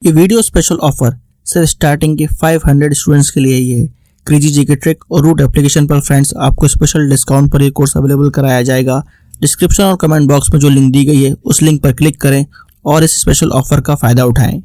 ये video special offer सिर्फ starting के 500 स्टूडेंट्स के लिए ही है। क्रेजी जीके ट्रिक और रूट एप्लीकेशन पर फ्रेंड्स आपको स्पेशल डिस्काउंट पर ये कोर्स अवेलेबल कराया जाएगा। डिस्क्रिप्शन और कमेंट बॉक्स में जो लिंक दी गई है उस लिंक पर क्लिक करें और इस स्पेशल ऑफर का फायदा उठाएं।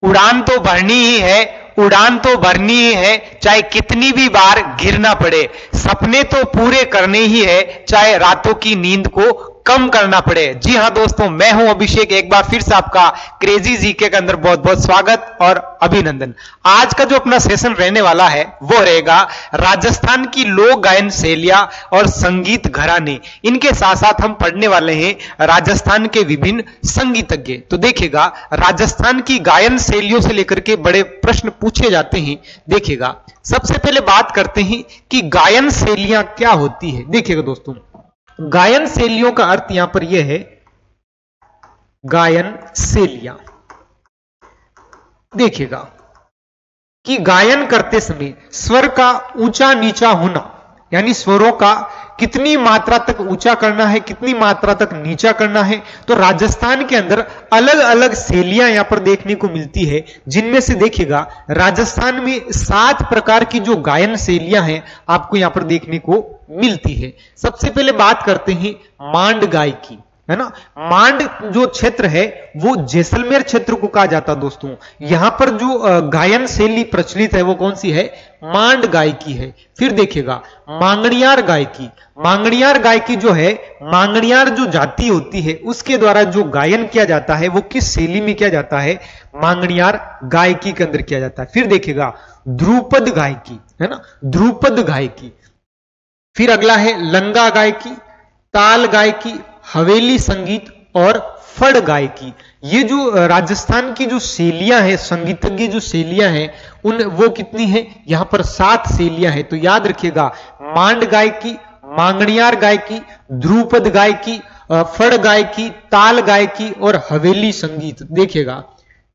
उड़ान तो भरनी ही है, उड़ान तो भरनी ही है, चाहे कितनी भी बार गिरना पड़े। सपने तो पूरे करने ही है, चाहे रातों की नींद को कम करना पड़े। जी हां दोस्तों, मैं हूं अभिषेक। एक बार फिर से आपका क्रेजी जीके के अंदर बहुत बहुत स्वागत और अभिनंदन। आज का जो अपना सेशन रहने वाला है वो रहेगा राजस्थान की लोक गायन शैलियां और संगीत घराने। इनके साथ साथ हम पढ़ने वाले हैं राजस्थान के विभिन्न संगीतज्ञ। तो देखिएगा, राजस्थान की गायन शैलियों से लेकर के बड़े प्रश्न पूछे जाते हैं। देखिएगा, सबसे पहले बात करते हैं कि गायन शैलियां क्या होती है। देखिएगा दोस्तों, गायन शैलियों का अर्थ यहां पर यह है, गायन शैलियां। देखिएगा कि गायन करते समय स्वर का ऊंचा नीचा होना, यानी स्वरों का कितनी मात्रा तक ऊंचा करना है, कितनी मात्रा तक नीचा करना है। तो राजस्थान के अंदर अलग अलग शैलियां यहां पर देखने को मिलती है, जिनमें से देखिएगा राजस्थान में 7 प्रकार की जो गायन शैलियां हैं आपको यहां पर देखने को मिलती है। सबसे पहले बात करते हैं मांड गायकी, है ना। मांड जो क्षेत्र है वो जैसलमेर क्षेत्र को कहा जाता है दोस्तों। यहां पर जो गायन शैली प्रचलित है वो कौन सी है? मांड गायकी है। फिर देखिएगा मांगणियार गायकी। मांगणियार गायकी जो है, मांगणियार जो जाति होती है उसके द्वारा जो गायन किया जाता है वो किस शैली में किया जाता है? मांगणियार गायकी के अंदर किया जाता है। फिर देखिएगा ध्रुपद गायकी, है ना, ध्रुपद गायकी। फिर अगला है लंगा गायकी, ताल गायकी, हवेली संगीत और फड़ गायकी। ये जो राजस्थान की जो शैलियां हैं, संगीतज्ञ जो शैलियां हैं, उन वो कितनी है? यहां पर 7 शैलियां हैं। तो याद रखिएगा, मांड गायकी, मांगणियार गायकी, ध्रुपद गायकी, फड़ गायकी, ताल गायकी और हवेली संगीत। देखिएगा,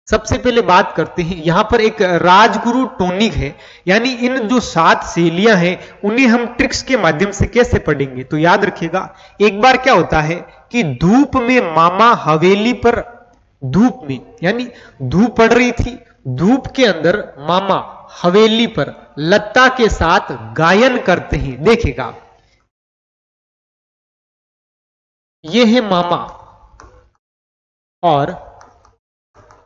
सबसे पहले बात करते हैं, यहां पर एक राजगुरु टोनिक है, यानी इन जो 7 शैलियां हैं उन्हें हम ट्रिक्स के माध्यम से कैसे पढ़ेंगे। तो याद रखिएगा, एक बार क्या होता है कि धूप में मामा हवेली पर, धूप में यानी धूप पड़ रही थी, धूप के अंदर मामा हवेली पर लता के साथ गायन करते हैं। देखिएगा, ये है मामा और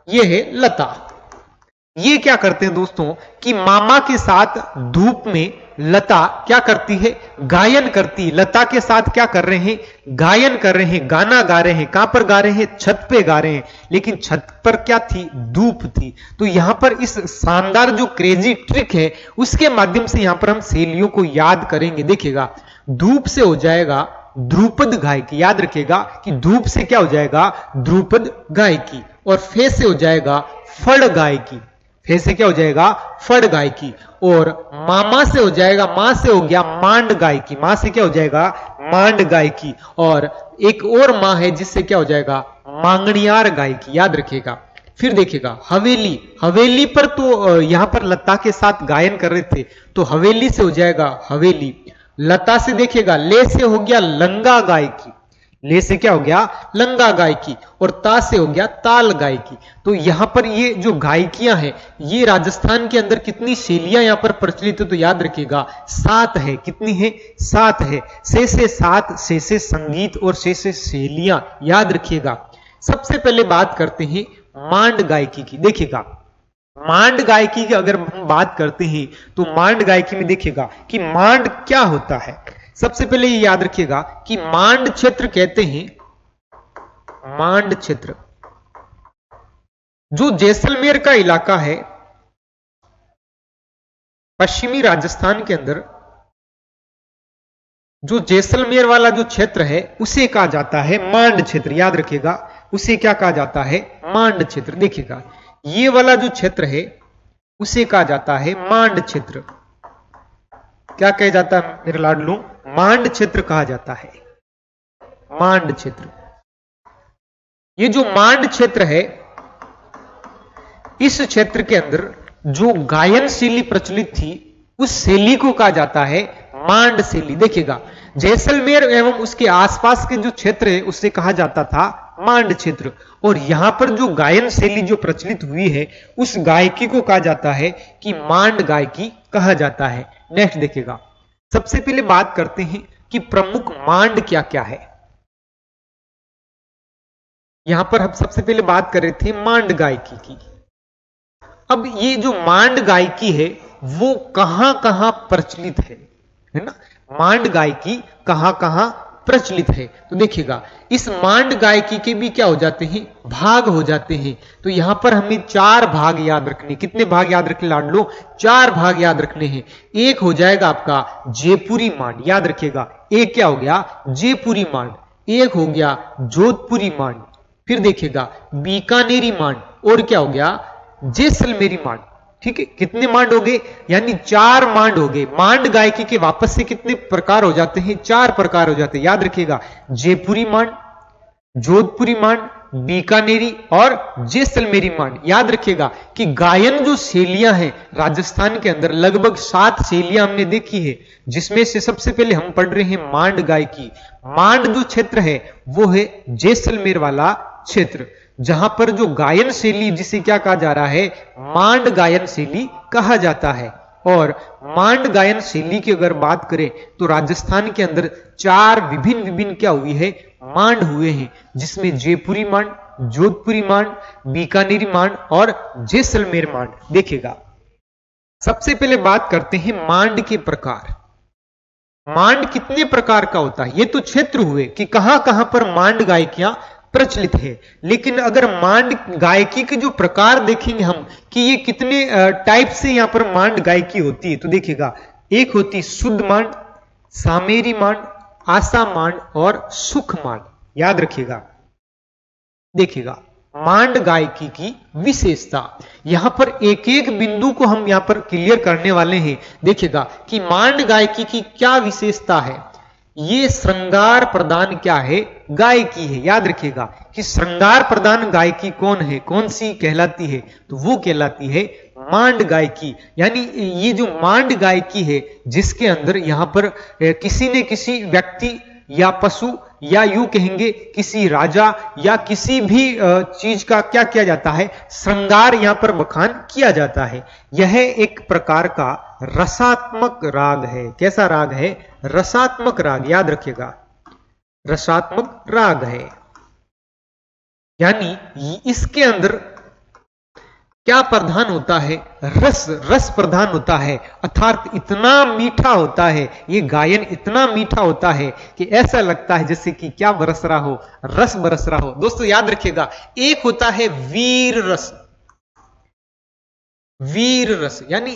ये है लता। ये क्या करते हैं दोस्तों कि मामा के साथ धूप में लता क्या करती है? गायन करती है। लता के साथ क्या कर रहे हैं? गायन कर रहे हैं, गाना गा रहे हैं। कहां पर गा रहे हैं? छत पे गा रहे हैं। लेकिन छत पर क्या थी? धूप थी। तो यहां पर इस शानदार जो क्रेजी ट्रिक है उसके माध्यम से यहां पर हम शैलियों को याद करेंगे। देखिएगा, धूप से हो जाएगा ध्रुपद गायकी। याद रखिएगा कि धूप से क्या हो जाएगा? ध्रुपद गायकी। और फे से हो जाएगा फड़ गायकी। फे से क्या हो जाएगा? फड़ गायकी। और मामा से हो जाएगा, मां से हो गया मांड गायकी। मां से क्या हो जाएगा? मांड गायकी। और एक और मां है जिससे क्या हो जाएगा? मांगणियार गायकी। याद रखिएगा। फिर देखिएगा हवेली। हवेली पर तो यहां पर लता के साथ गायन कर रहे थे, तो हवेली से हो जाएगा हवेली। लता से देखिएगा, ले से हो गया लंगा गायकी। ले से क्या हो गया? लंगा गायकी। और ता से हो गया ताल गायकी। तो यहां पर ये जो गायकियां हैं, ये राजस्थान के अंदर कितनी शैलियां यहां पर प्रचलित है? तो याद रखिएगा 7 है। कितनी है? 7 है। से 7, से संगीत और से शैलियां। याद रखिएगा। सबसे पहले बात करते हैं मांड गायकी की। देखिएगा, मांड गायकी की अगर हम बात करते हैं तो मांड गायकी में देखिएगा कि मांड क्या होता है। सबसे पहले ये याद रखिएगा कि मांड क्षेत्र कहते हैं, मांड क्षेत्र जो जैसलमेर का इलाका है, पश्चिमी राजस्थान के अंदर जो जैसलमेर वाला जो क्षेत्र है उसे कहा जाता है मांड क्षेत्र। याद रखिएगा, उसे क्या कहा जाता है? मांड क्षेत्र। देखिएगा, ये वाला जो क्षेत्र है उसे कहा जाता है मांड क्षेत्र। क्या कहा जाता है मेरे लाडलू? मांड क्षेत्र कहा जाता है, मांड क्षेत्र। ये जो मांड क्षेत्र है, इस क्षेत्र के अंदर जो गायन शैली प्रचलित थी उस शैली को कहा जाता है मांड शैली। देखिएगा, जैसलमेर एवं उसके आसपास के जो क्षेत्र है उसे कहा जाता था मांड क्षेत्र। और यहां पर जो गायन शैली जो प्रचलित हुई है उस गायकी को कहा जाता है कि मांड गायकी कहा जाता है। नेक्स्ट देखिएगा, सबसे पहले बात करते हैं कि प्रमुख मांड क्या क्या है। यहां पर हम सबसे पहले बात कर रहे थे मांड गायकी की। अब ये जो मांड गायकी है वो कहां कहां प्रचलित है ना, मांड गायकी कहां कहां प्रचलित है। तो देखिएगा, इस मांड गायकी के भी क्या हो जाते हैं, भाग हो जाते हैं। तो यहां पर हमें 4 भाग याद रखने। कितने भाग याद रखने लाडलो? 4 भाग याद रखने हैं। एक हो जाएगा आपका जयपुरी मांड, याद रखिएगा। एक क्या हो गया? जयपुरी मांड। एक हो गया जोधपुरी मांड। फिर देखिएगा बीकानेरी मांड। और क्या हो गया? जैसलमेरी मांड। ठीक है, कितने मांड हो गए? यानी 4 मांड हो गए। मांड गायकी के वापस से कितने प्रकार हो जाते हैं? 4 प्रकार हो जाते हैं, याद रखिएगा। जयपुरी मांड, जोधपुरी मांड, बीकानेरी और जैसलमेरी मांड। याद रखिएगा कि गायन जो शैलियां हैं राजस्थान के अंदर लगभग 7 शैलियां हमने देखी है, जिसमें से सबसे पहले हम पढ़ रहे हैं मांड गायकी। मांड जो क्षेत्र है वो है जैसलमेर वाला क्षेत्र, जहां पर जो गायन शैली जिसे क्या कहा जा रहा है? मांड गायन शैली कहा जाता है। और मांड गायन शैली की अगर बात करें तो राजस्थान के अंदर 4 विभिन्न क्या हुई है? मांड हुए हैं, जिसमें जयपुरी मांड, जोधपुरी मांड, बीकानेरी मांड और जैसलमेर मांड। देखिएगा, सबसे पहले बात करते हैं मांड के प्रकार। मांड कितने प्रकार का होता है? ये तो क्षेत्र हुए कि कहां कहां पर मांड गायकियां प्रचलित है। लेकिन अगर मांड गायकी के जो प्रकार देखेंगे हम कि ये कितने टाइप से यहां पर मांड गायकी होती है, तो देखिएगा, एक होती शुद्ध मांड, सामेरी मांड, आसा मांड और सुख मांड। याद रखिएगा। देखिएगा, मांड गायकी की विशेषता, यहां पर एक एक बिंदु को हम यहां पर क्लियर करने वाले हैं। देखिएगा कि मांड गायकी की क्या विशेषता है। ये श्रृंगार प्रदान क्या है? गायकी है। याद रखिएगा कि श्रृंगार प्रदान गायकी कौन है, कौन सी कहलाती है? तो वो कहलाती है मांड गायकी। यानी ये जो मांड गायकी है जिसके अंदर यहां पर किसी न किसी व्यक्ति या पशु या यूं कहेंगे किसी राजा या किसी भी चीज का क्या किया जाता है? श्रृंगार यहां पर बखान किया जाता है। यह एक प्रकार का रसात्मक राग है। कैसा राग है? रसात्मक राग। याद रखिएगा, रसात्मक राग है। यानी इसके अंदर क्या प्रधान होता है? रस प्रधान होता है, अर्थात इतना मीठा होता है, ये गायन इतना मीठा होता है कि ऐसा लगता है जैसे कि क्या बरस रहा हो? रस बरस रहा हो। दोस्तों याद रखिएगा, एक होता है वीर रस। वीर रस यानी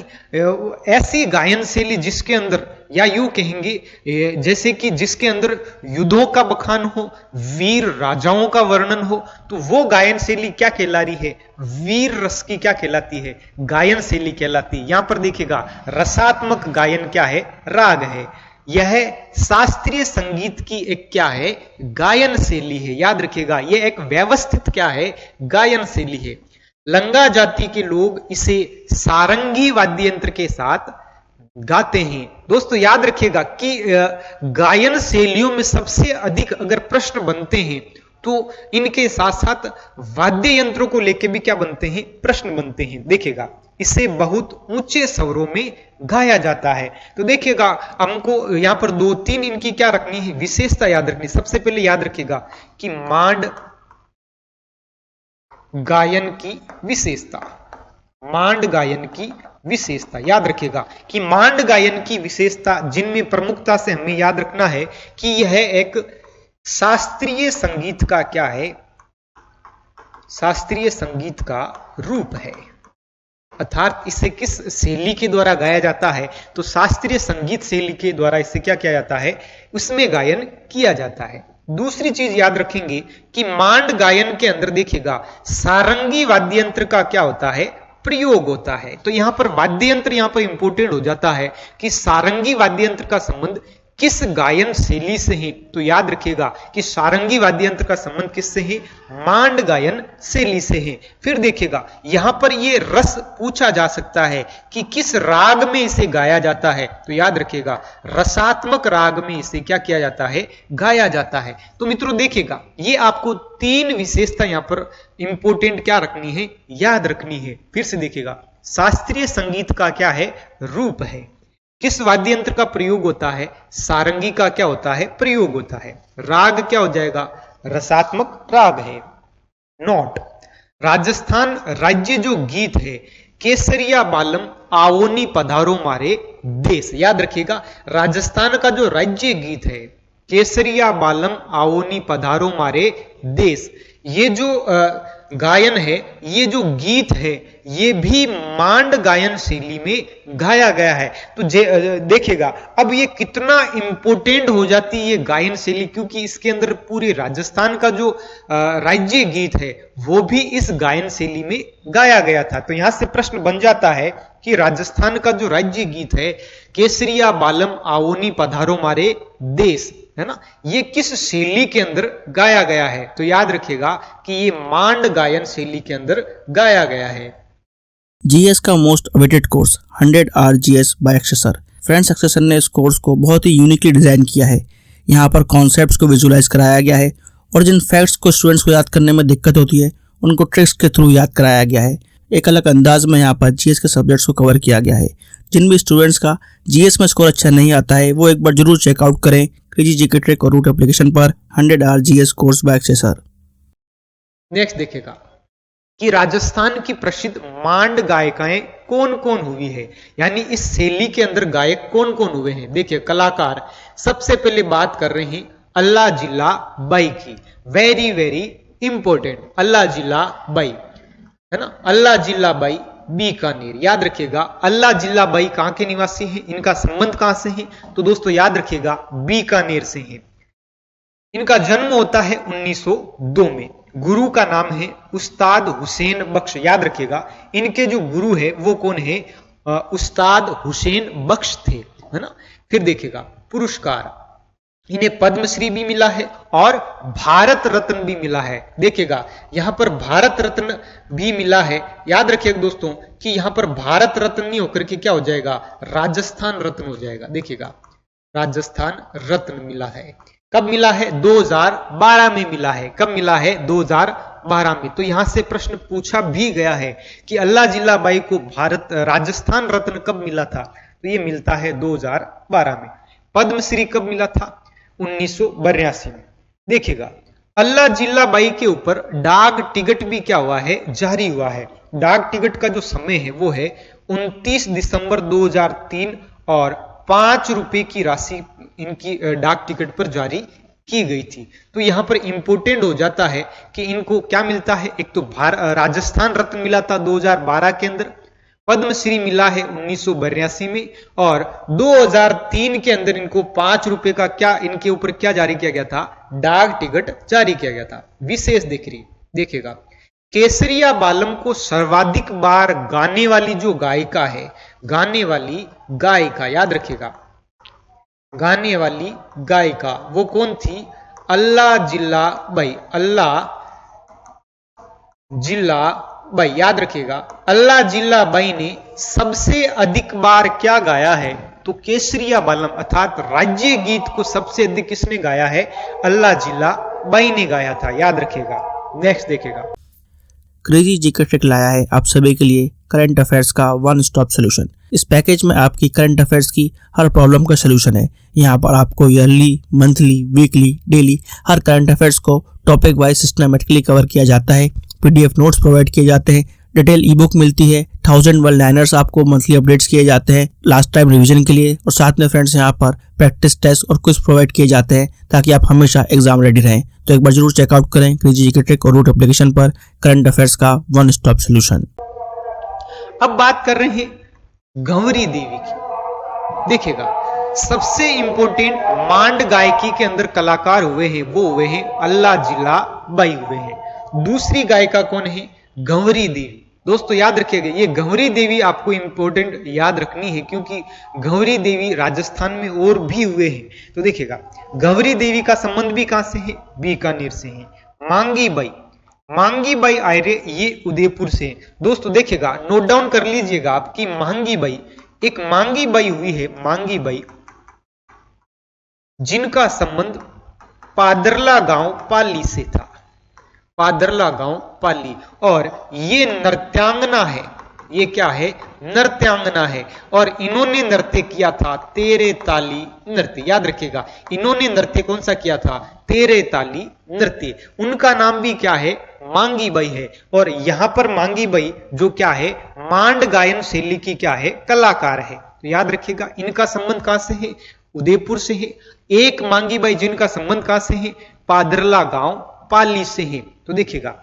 ऐसी गायन शैली जिसके अंदर, या यूं कहेंगे जैसे कि जिसके अंदर युद्धों का बखान हो, वीर राजाओं का वर्णन हो, तो वो गायन शैली क्या कहला रही है? वीर रस की क्या कहलाती है? गायन शैली कहलाती है। यहां पर देखिएगा, रसात्मक गायन क्या है? राग है। यह शास्त्रीय संगीत की एक क्या है? गायन शैली है। याद रखिएगा, यह एक व्यवस्थित क्या है? गायन शैली है। लंगा जाति के लोग इसे सारंगी वाद्य यंत्र के साथ गाते हैं। दोस्तों याद रखिएगा कि गायन शैलियों में सबसे अधिक अगर प्रश्न बनते हैं तो इनके साथ साथ वाद्य यंत्रों को लेकर भी क्या बनते हैं? प्रश्न बनते हैं। देखिएगा, इसे बहुत ऊंचे स्वरों में गाया जाता है। तो देखिएगा, हमको यहां पर 2-3 इनकी क्या रखनी है? विशेषता याद रखनी। सबसे पहले याद रखिएगा कि मांड गायन की विशेषता। मांड गायन की विशेषता याद रखिएगा कि मांड गायन की विशेषता जिनमें प्रमुखता से हमें याद रखना है कि यह एक शास्त्रीय संगीत का क्या है? शास्त्रीय संगीत का रूप है। अर्थात इसे किस शैली के द्वारा गाया जाता है? तो शास्त्रीय संगीत शैली के द्वारा इसे क्या किया जाता है? उसमें गायन किया जाता है। दूसरी चीज याद रखेंगे कि मांड गायन के अंदर देखिएगा, सारंगी वाद्य यंत्र का क्या होता है? प्रयोग होता है। तो यहां पर वाद्य यंत्र यहां पर इंपोर्टेंट हो जाता है कि सारंगी वाद्य यंत्र का संबंध किस गायन शैली से है? तो याद रखिएगा कि सारंगी वाद्य यंत्र का संबंध किससे है? मांड गायन शैली से है। फिर देखिएगा यहां पर ये रस पूछा जा सकता है कि किस राग में इसे गाया जाता है। तो याद रखिएगा रसात्मक राग में इसे क्या किया जाता है? गाया जाता है। तो मित्रों देखिएगा ये आपको 3 विशेषता यहां पर इंपोर्टेंट क्या रखनी है? याद रखनी है। फिर से देखिएगा शास्त्रीय संगीत का क्या है? रूप है। किस वाद्य यंत्र का प्रयोग होता है? सारंगी का क्या होता है? प्रयोग होता है। राग क्या हो जाएगा? रसात्मक राग है। नोट, राजस्थान राज्य जो गीत है केसरिया बालम आवोनी पधारो मारे देश। याद रखिएगा राजस्थान का जो राज्य गीत है केसरिया बालम आवोनी पधारो मारे देश, ये जो गायन है, ये जो गीत है, ये भी मांड गायन शैली में गाया गया है। तो देखिएगा अब ये कितना इंपोर्टेंट हो जाती है ये गायन शैली, क्योंकि इसके अंदर पूरे राजस्थान का जो राज्य गीत है वो भी इस गायन शैली में गाया गया था। तो यहां से प्रश्न बन जाता है कि राजस्थान का जो राज्य गीत है केसरिया बालम आवोनी पधारो मारे देश, है ना, ये किस शैली के अंदर गाया गया है? तो याद रखिएगा कि ये मांड गायन शैली के अंदर गाया गया है। जीएस का most awaited course 100 hour GS by Akshay sir. Friends Akshay sir ने इस कोर्स को बहुत ही यूनिकली डिजाइन किया है। यहाँ पर कॉन्सेप्ट्स को विजुलाइज कराया गया है और जिन फैक्ट्स को स्टूडेंट्स को याद करने में दिक्कत होती है उनको ट्रिक्स के थ्रू याद कराया गया है। एक अलग अंदाज में यहाँ पर जीएस के सब्जेक्ट्स को कवर किया गया है। जिन भी स्टूडेंट्स का जीएस में स्कोर अच्छा नहीं आता है वो एक बार जरूर चेकआउट करें क्रेजी जीके ट्रिक और रूट एप्लीकेशन पर 100 hour GS course by Akshay sir. Next देखिएगा कि राजस्थान की प्रसिद्ध मांड गायिकाएं कौन कौन हुई है, यानी इस शैली के अंदर गायक कौन कौन हुए हैं। देखिए कलाकार, सबसे पहले बात कर रहे हैं अल्लाह जिल्ला बाई की। वेरी वेरी इंपॉर्टेंट, अल्लाह जिल्ला बाई, है ना, अल्लाह जिल्ला बाई बीकानेर। याद रखिएगा अल्लाह जिल्ला बाई कहां के निवासी हैं, इनका संबंध कहां से है? तो दोस्तों याद रखिएगा बीकानेर से है। इनका जन्म होता है 1902 में। गुरु का नाम है उस्ताद हुसैन बख्श। याद रखिएगा इनके जो गुरु है वो कौन है? उस्ताद हुसैन बख्श थे, है ना। फिर देखिएगा पुरस्कार, इन्हें पद्मश्री भी मिला है और भारत रत्न भी मिला है। देखिएगा यहां पर भारत रत्न भी मिला है। याद रखिएगा दोस्तों कि यहां पर भारत रत्न नहीं होकर के क्या हो जाएगा? राजस्थान रत्न हो जाएगा। देखिएगा राजस्थान रत्न मिला है। कब मिला है? 2012 में मिला है। कब मिला है? 2012 में। तो यहां से प्रश्न पूछा भी गया है कि अल्लाह जिल्ला बाई को राजस्थान रत्न कब मिला था? तो ये मिलता है 2012 में। पद्मश्री कब मिला था? 1982 में। देखिएगा अल्लाह जिल्ला बाई के ऊपर डाक टिकट भी क्या हुआ है? जारी हुआ है। डाक टिकट का जो समय है वो है 29 दिसंबर 2003 और 5 रुपए की राशि इनकी डाक टिकट पर जारी की गई थी। तो यहां पर इंपोर्टेंट हो जाता है कि इनको क्या मिलता है? एक तो राजस्थान रत्न मिला था 2012 के अंदर, पद्मश्री मिला है 1982 में और 2003 के अंदर इनको 5 रुपए का क्या इनके ऊपर क्या जारी किया गया था? डाक टिकट जारी किया गया था। विशेष देखिएगा केसरिया बालम को सर्वाधिक बार गाने वाली जो गायिका है, गाने वाली गायिका, याद रखिएगा गाने वाली गायिका वो कौन थी? अल्लाह जिल्ला बाई। अल्लाह जिल्ला बाई, याद रखिएगा अल्लाह जिल्ला बाई ने सबसे अधिक बार क्या गाया है? तो केसरिया बालम अर्थात राज्य गीत को सबसे अधिक किसने गाया है? अल्लाह जिल्ला बाई ने गाया था। याद रखिएगा। नेक्स्ट देखिएगा क्रेजी जीके ट्रिक लाया है आप सभी के लिए करंट अफेयर्स का वन स्टॉप सोल्यूशन। इस पैकेज में आपकी करंट अफेयर्स की हर प्रॉब्लम का सोल्यूशन है। यहाँ पर आपको ईयरली, मंथली, वीकली, डेली हर करंट अफेयर्स को टॉपिक वाइज सिस्टमेटिकली कवर किया जाता है। पीडीएफ नोट्स प्रोवाइड किए जाते हैं, डिटेल ई बुक मिलती है, 1000 वर्ड लाइनर्स आपको मंथली अपडेट्स किए जाते हैं लास्ट टाइम रिवीजन के लिए, और साथ में फ्रेंड्स यहाँ पर प्रैक्टिस टेस्ट और क्विज प्रोवाइड किए जाते हैं ताकि आप हमेशा एग्जाम रेडी रहें। तो एक बार जरूर चेकआउट करें क्रेजी जीके ट्रिक और रूट एप्लीकेशन पर करंट अफेयर्स का वन स्टॉप सोल्यूशन। अब बात कर रहे हैं गंवरी देवी की। देखिएगा सबसे इंपोर्टेंट मांड गायकी के अंदर कलाकार हुए हैं वो हुए हैं अल्लाह जिल्ला बाई हुए हैं। दूसरी गायिका कौन है? गंवरी देवी। दोस्तों याद रखिएगा, ये गौरी देवी आपको इंपॉर्टेंट याद रखनी है, क्योंकि गौरी देवी राजस्थान में और भी हुए हैं। तो देखिएगा, गौरी देवी का संबंध भी कहां से है? बीकानेर से है। मांगी बाई आर्य ये उदयपुर से। दोस्तों देखिएगा, नोट डाउन कर लीजिएगा आपकी मांगी बाई, एक मांगी बाई हुई है, मांगी बाई, जिनका संबंध पादरला गांव पाली से था। पादरला गांव पाली, और ये नृत्यांगना है। ये क्या है? नृत्यांगना है। और इन्होंने नृत्य किया था तेरे ताली नृत्य। याद रखिएगा, इन्होंने नृत्य कौन सा किया था? तेरे ताली नृत्य। उनका नाम भी क्या है? मांगी बाई है। और यहां पर मांगी बाई जो क्या है? मांड गायन शैली की क्या है? कलाकार है। तो याद रखिएगा, इनका संबंध कहां से है? उदयपुर से है। एक मांगी बाई जिनका संबंध कहां से है? पादरला गांव पाली से है। तो देखिएगा,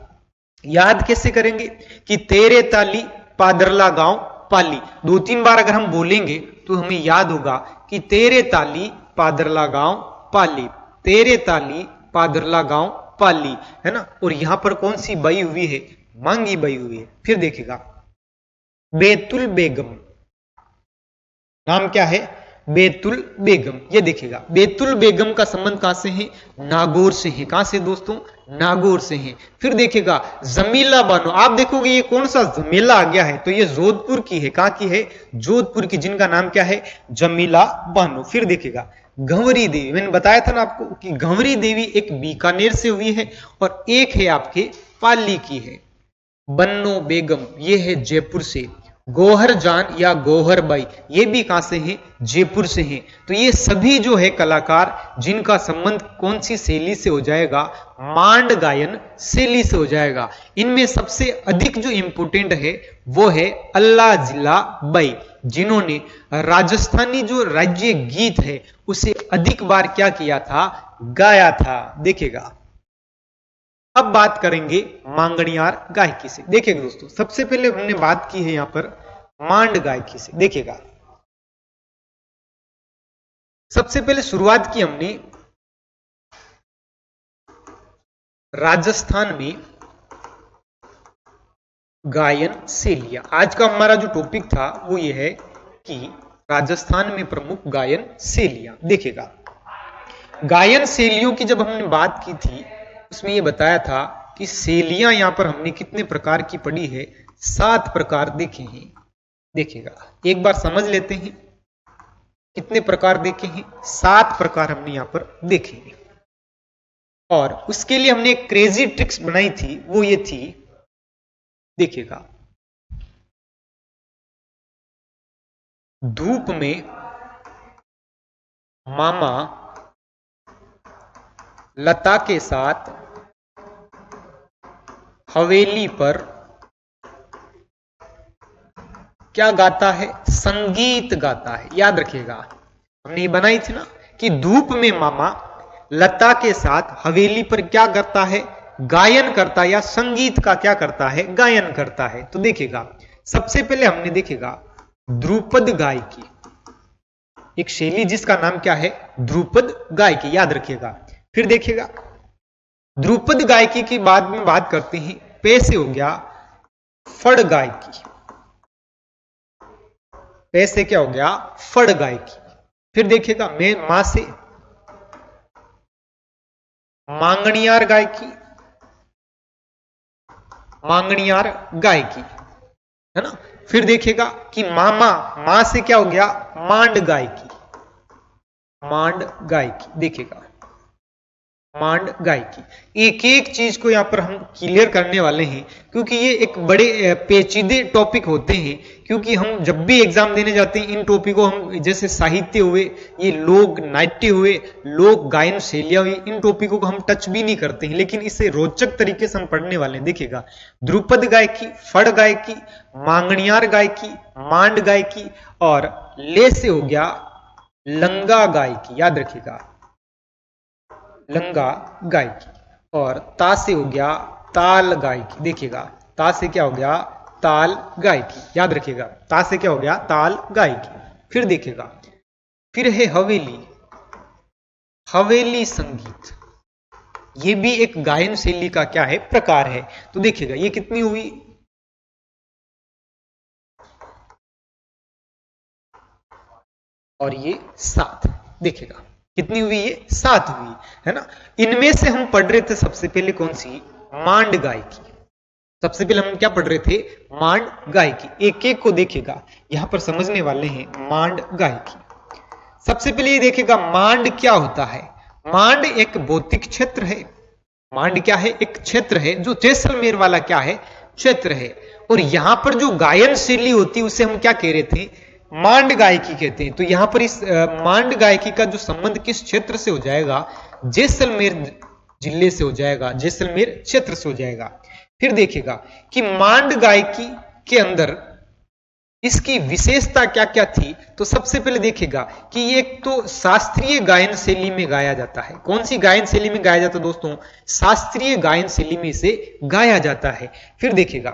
याद कैसे करेंगे कि तेरे ताली पादरला गांव पाली, 2-3 बार अगर हम बोलेंगे तो हमें याद होगा कि तेरे ताली पादरला गांव पाली, तेरे ताली पादरला गांव पाली, है ना। और यहां पर कौन सी बाई हुई है? मांगी बाई हुई है। फिर देखिएगा, बेतुल बेगम, नाम क्या है? बेतुल बेगम। ये देखिएगा, बेतुल बेगम का संबंध कहां से है? नागौर से है। कहां से दोस्तों? नागौर से है। फिर देखिएगा, जमीला बानो, आप देखोगे ये कौन सा जमीला आ गया है? तो ये जोधपुर की है। कहां की है? जोधपुर की, जिनका नाम क्या है? जमीला बानो। फिर देखिएगा, गंवरी देवी, मैंने बताया था ना आपको कि गंवरी देवी एक बीकानेर से हुई है और एक है आपके पाली की है। बन्नो बेगम, ये है जयपुर से। गौहर जान या गौहर बाई, ये भी कहां से हैं? जयपुर से हैं। तो ये सभी जो है कलाकार, जिनका संबंध कौन सी शैली से हो जाएगा? मांड गायन शैली से हो जाएगा। इनमें सबसे अधिक जो इंपोर्टेंट है वो है अल्लाह जिला बाई, जिन्होंने राजस्थानी जो राज्य गीत है उसे अधिक बार क्या किया था? गाया था। देखिएगा, अब बात करेंगे मांगणियार गायकी से। देखिएगा दोस्तों, सबसे पहले हमने बात की है यहां पर मांड गायकी से। देखिएगा, सबसे पहले शुरुआत की हमने राजस्थान में गायन शैलियां। आज का हमारा जो टॉपिक था वो ये है कि राजस्थान में प्रमुख गायन शैलियां। देखिएगा, गायन शैलियों की जब हमने बात की थी उसमें ये बताया था कि शैलियां यहां पर हमने कितने प्रकार की पढ़ी है? 7 प्रकार देखे हैं। देखिएगा, एक बार समझ लेते हैं कितने प्रकार देखे हैं। 7 प्रकार हमने यहां पर देखे हैं। और उसके लिए हमने एक क्रेजी ट्रिक्स बनाई थी, वो ये थी, देखिएगा, धूप में मामा लता के साथ हवेली पर क्या गाता है? संगीत गाता है। याद रखिएगा, हमने ये बनाई थी ना कि धूप में मामा लता के साथ हवेली पर क्या करता है? गायन करता है, या संगीत का क्या करता है? गायन करता है। तो देखिएगा, सबसे पहले हमने देखिएगा ध्रुपद गायकी, एक शैली जिसका नाम क्या है? ध्रुपद गायकी। याद रखिएगा। फिर देखिएगा, ध्रुपद गायकी की बाद में बात करते हैं, पे से हो गया फड़ गायकी। पे से क्या हो गया? फड़ गायकी। फिर देखिएगा, मैं मां से मांगणियार गायकी, मांगणियार गायकी, है ना। फिर देखिएगा कि मामा, मां से क्या हो गया? मांड गायकी, मांड गायकी। देखिएगा, मांड गायकी। एक एक चीज को यहां पर हम क्लियर करने वाले हैं, क्योंकि ये एक बड़े पेचीदे टॉपिक होते हैं। क्योंकि हम जब भी एग्जाम देने जाते हैं इन टॉपिक को हम, जैसे साहित्य हुए, ये लोक नाट्य हुए, लोक गायन शैलियां हुई, इन टॉपिकों को हम टच भी नहीं करते हैं, लेकिन इसे रोचक तरीके से हम पढ़ने वाले हैं। देखिएगा, ध्रुपद गायकी, फड़ गायकी, मांगणियार गायकी, मांड गायकी, और ले से हो गया लंगा गायकी। याद रखिएगा, लंगा गायकी। और ता से हो गया ताल गायकी। देखिएगा, ता से क्या हो गया? ताल गायकी। याद रखिएगा, ता से क्या हो गया? ताल गायकी। फिर देखिएगा, फिर है हवेली, हवेली संगीत। ये भी एक गायन शैली का क्या है? प्रकार है। तो देखिएगा, ये कितनी हुई? और ये 7। देखिएगा कितनी हुई, ये 7 हुई, है ना। इनमें से हम पढ़ रहे थे सबसे पहले कौन सी, मांड गायकी। सबसे पहले हम क्या पढ़ रहे थे, मांड गायकी। एक एक को देखिएगा, यहां पर समझने वाले हैं मांड गायकी। सबसे पहले ये देखिएगा मांड क्या होता है। मांड एक भौतिक क्षेत्र है। मांड क्या है, एक क्षेत्र है जो जैसलमेर वाला क्या है, क्षेत्र है। और यहां पर जो गायन शैली होती है उसे हम क्या कह रहे थे, मांड गायकी कहते हैं। तो यहां पर इस मांड गायकी का जो संबंध किस क्षेत्र से हो जाएगा, जैसलमेर जिले से हो जाएगा, जैसलमेर क्षेत्र से हो जाएगा। फिर देखिएगा कि मांड गायकी के अंदर इसकी विशेषता क्या क्या थी। तो सबसे पहले देखिएगा कि ये एक तो शास्त्रीय गायन शैली में गाया जाता है। कौन सी गायन शैली में गाया जाता है दोस्तों, शास्त्रीय गायन शैली में इसे गाया जाता है। फिर देखिएगा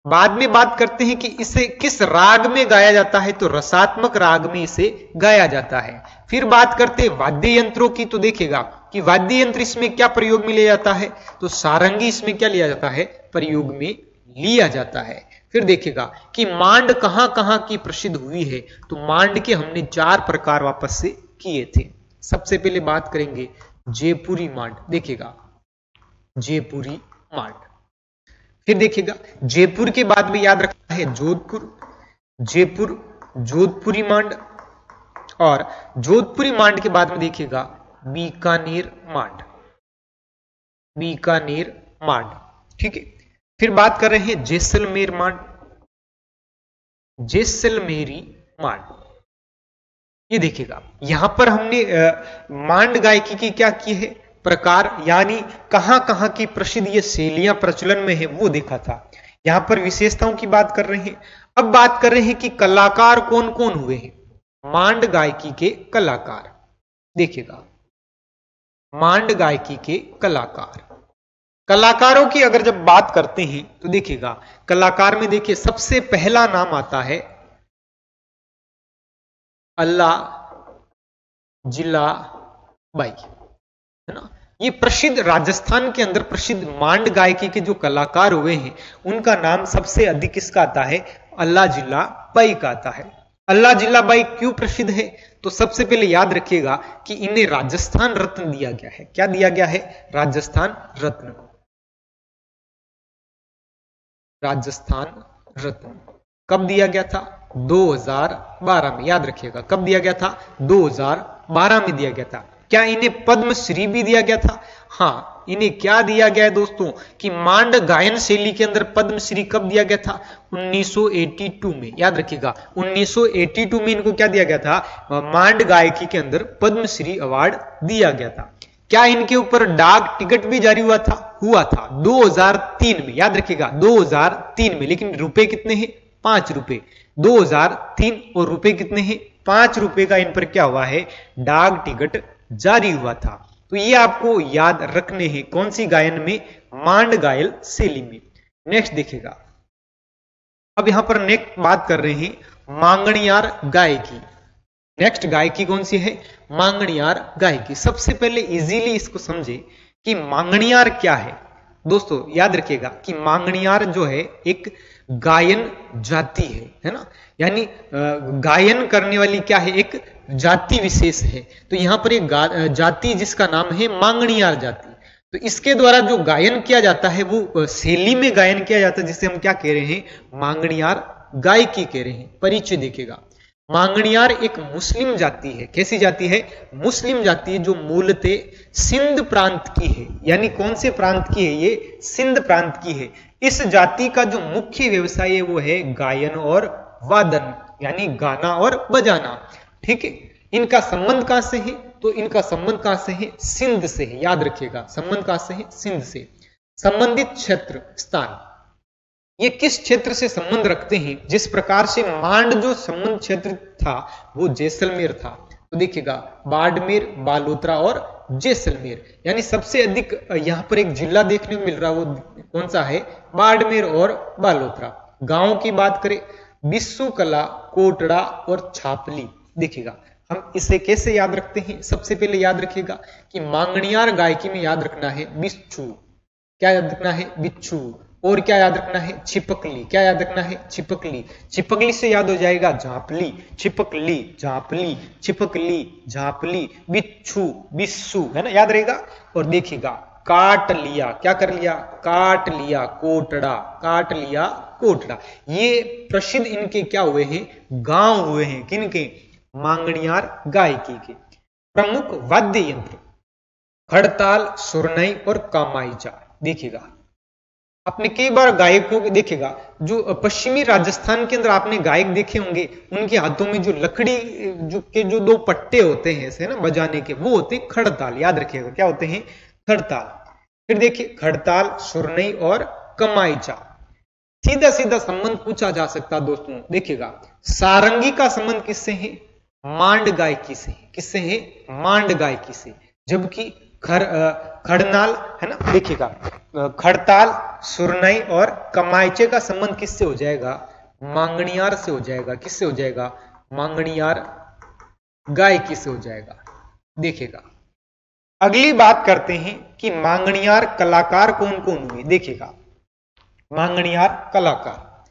बाद में बात करते हैं कि इसे किस राग में गाया जाता है, तो रसात्मक राग में इसे गाया जाता है। फिर बात करते हैं वाद्य यंत्रों की, तो देखिएगा कि वाद्य यंत्र इसमें क्या प्रयोग में लिया जाता है, तो सारंगी इसमें क्या लिया जाता है, प्रयोग में लिया जाता है। फिर देखिएगा कि मांड कहां कहां की प्रसिद्ध हुई है, तो मांड के हमने 4 प्रकार वापस से किए थे। सबसे पहले बात करेंगे जयपुरी मांड। देखिएगा जयपुरी मांड। फिर देखिएगा जयपुर के बाद में याद रखना है जोधपुर, जयपुर जोधपुरी मांड। और जोधपुरी मांड के बाद में देखिएगा बीकानेर मांड, बीकानेर मांड, ठीक है। फिर बात कर रहे हैं जैसलमेर मांड, जैसलमेरी मांड। ये देखिएगा यहां पर हमने मांड गायकी की क्या की है, प्रकार, यानी कहां कहां की प्रसिद्ध ये शैलियां प्रचलन में है वो देखा था। यहां पर विशेषताओं की बात कर रहे हैं। अब बात कर रहे हैं कि कलाकार कौन कौन हुए हैं, मांड गायकी के कलाकार। देखिएगा मांड गायकी के कलाकार, कलाकारों की अगर जब बात करते हैं तो देखिएगा कलाकार में देखिए सबसे पहला नाम आता है अल्लाह जिला बाई, है ना। ये प्रसिद्ध राजस्थान के अंदर प्रसिद्ध मांड गायकी के जो कलाकार हुए हैं उनका नाम सबसे अधिक किसका आता है, अल्लाह जिला बाई का आता है। अल्लाह जिला बाई क्यों प्रसिद्ध है, तो सबसे पहले याद रखिएगा कि इन्हें राजस्थान रत्न दिया गया है। क्या दिया गया है, राजस्थान रत्न, राजस्थान रत्न। कब दिया गया था, 2012 में। याद रखिएगा कब दिया गया था, 2012 में दिया गया था। क्या इन्हें पद्मश्री भी दिया गया था, हाँ इन्हें क्या दिया गया है दोस्तों, कि मांड गायन शैली के अंदर पद्मश्री कब दिया गया था, 1982 में। याद रखिएगा 1982 में इनको क्या दिया गया था, मांड गायकी के अंदर पद्मश्री अवार्ड दिया गया था। क्या इनके ऊपर डाक टिकट भी जारी हुआ था, 2003 में। याद रखिएगा 2003 में, लेकिन रुपए कितने हैं, 5 रुपए। 2003 और रुपए कितने हैं, 5 रुपए का इन पर क्या हुआ है, डाक टिकट जारी हुआ था। तो ये आपको याद रखने हैं कौन सी गायन में, मांड गायल शैली में। नेक्स्ट देखिएगा, अब यहां पर नेक्स्ट बात कर रहे हैं मांगणियार गायकी। नेक्स्ट गायकी कौन सी है, मांगणियार गायकी। सबसे पहले इजीली इसको समझे कि मांगणियार क्या है। दोस्तों याद रखिएगा कि मांगणियार जो है एक गायन जाति है ना, यानी गायन करने वाली क्या है, एक जाति विशेष है। तो यहां पर एक जाति जिसका नाम है मांगणियार जाति। तो इसके द्वारा जो गायन किया जाता है वो शैली में गायन किया जाता है, जिसे हम क्या कह रहे हैं, मांगणियार गायकी कह रहे हैं। परिचय देखिएगा, मांगणियार एक मुस्लिम जाति है। कैसी जाति है, मुस्लिम जाति है, जो मूलतः सिंध प्रांत की है। यानी कौन से प्रांत की है, ये सिंध प्रांत की है। इस जाति का जो मुख्य व्यवसाय है वो है गायन और वादन, यानी गाना और बजाना, ठीक है। इनका संबंध कहां से है, तो इनका संबंध कहां से है, सिंध से है। याद रखिएगा संबंध कहां से है, सिंध से। संबंधित क्षेत्र स्थान, ये किस क्षेत्र से संबंध रखते हैं, जिस प्रकार से मांड जो संबंध क्षेत्र था वो जैसलमेर था। तो देखिएगा बाड़मेर, बालोतरा और जैसलमेर, यानी सबसे अधिक यहां पर एक जिला देखने को मिल रहा है, वो कौन सा है, बाड़मेर और बालोतरा। गांव की बात करें, बिस्सुकला, कोटड़ा और छापली। देखिएगा हम इसे कैसे याद रखते हैं, सबसे पहले याद रखिएगा कि मांगणियार गायकी में याद रखना है बिच्छू। क्या याद रखना है, बिच्छू। और क्या याद रखना है, छिपकली। क्या याद रखना है, छिपकली। छिपकली से याद हो जाएगा झापली, छिपकली झापली, छिपकली झापली, बिच्छू बिस्सू, है ना, याद रहेगा। और देखिएगा काट लिया, क्या कर लिया, काट लिया कोटड़ा, काट लिया कोटड़ा। ये प्रसिद्ध इनके क्या हुए हैं, गांव हुए हैं, किनके, मांगणियार गायकी के। प्रमुख वाद्य यंत्र खड़ताल, सुरनई और कामाईचा। देखिएगा आपने कई बार गायकों के देखिएगा, जो पश्चिमी राजस्थान के अंदर आपने गायक देखे होंगे, उनके हाथों में जो लकड़ी जो दो पट्टे होते हैं ऐसे ना बजाने के, वो होते हैं खड़ताल। याद रखिएगा क्या होते हैं, खड़ताल। फिर देखिए खड़ताल, सुरनई और कमाईचा। सीधा सीधा संबंध पूछा जा सकता दोस्तों। देखिएगा सारंगी का संबंध किससे है, मांड गायकी से। किससे है, मांड गायकी से। जबकि खड़नाल, है ना, देखिएगा खड़ताल, सुरनई और कमाईचे का संबंध किससे हो जाएगा, मांगणियार से हो जाएगा। किससे हो जाएगा, मांगणियार गायकी से हो जाएगा। देखिएगा अगली बात करते हैं कि मांगणियार कलाकार कौन कौन हुए। देखिएगा मांगणियार कलाकार,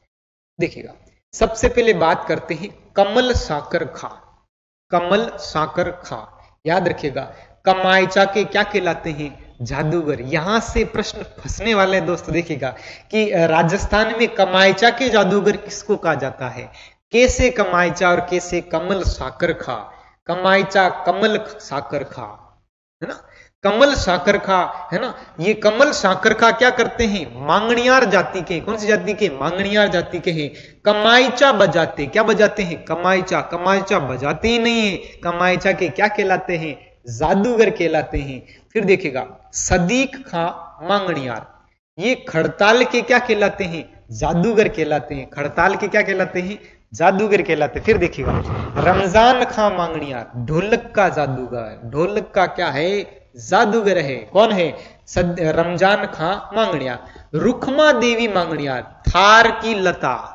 देखिएगा सबसे पहले बात करते हैं कमल साकर खां। कमल साकर खां, याद रखिएगा। कमाईचा के क्या कहलाते हैं, जादूगर। यहां से प्रश्न फंसने वाले हैं दोस्तों। देखिएगा कि राजस्थान में कमाईचा के जादूगर किसको कहा जाता है, कैसे कमाईचा और कैसे कमल साकर खां। कमाईचा कमल साकर खां, है ना, कमल साकर खां, है ना। ये कमल साकर खां क्या करते हैं, मांगणियार जाति के। कौन सी जाति के, मांगणियार जाति के हैं। कमाईचा बजाते, क्या बजाते हैं, कमाईचा। कमाईचा बजाते ही नहीं है, कमाईचा के क्या कहलाते हैं, जादूगर कहलाते हैं। फिर देखिएगा सदीक खां मांगणियार, ये खड़ताल के क्या कहलाते हैं, जादूगर कहलाते हैं। खड़ताल के क्या कहलाते हैं, जादूगर कहलाते हैं। फिर देखिएगा रमजान खां मांगणियार, ढोलक का जादूगर। ढोलक का क्या है, जादूगर है। कौन है, रमजान खां मांगणियार। रुक्मा देवी मांगणियार, थार की लता।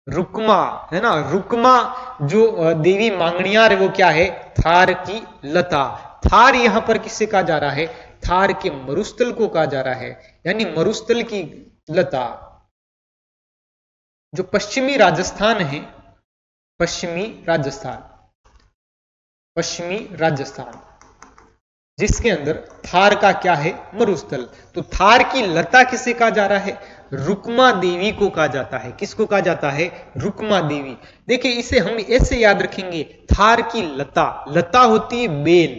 रुक्मा, है ना, रुक्मा जो देवी मांगणियार है वो क्या है, थार की लता। थार यहां पर किससे कहा जा रहा है, थार के मरुस्थल को कहा जा रहा है, यानी मरुस्थल की लता। जो पश्चिमी राजस्थान है, पश्चिमी राजस्थान, पश्चिमी राजस्थान जिसके अंदर थार का क्या है, मरुस्थल। तो थार की लता किसे कहा जा रहा है, रुक्मा देवी को कहा जाता है। किसको कहा जाता है, रुक्मा देवी। देखिए इसे हम ऐसे याद रखेंगे, थार की लता। लता होती है बेल,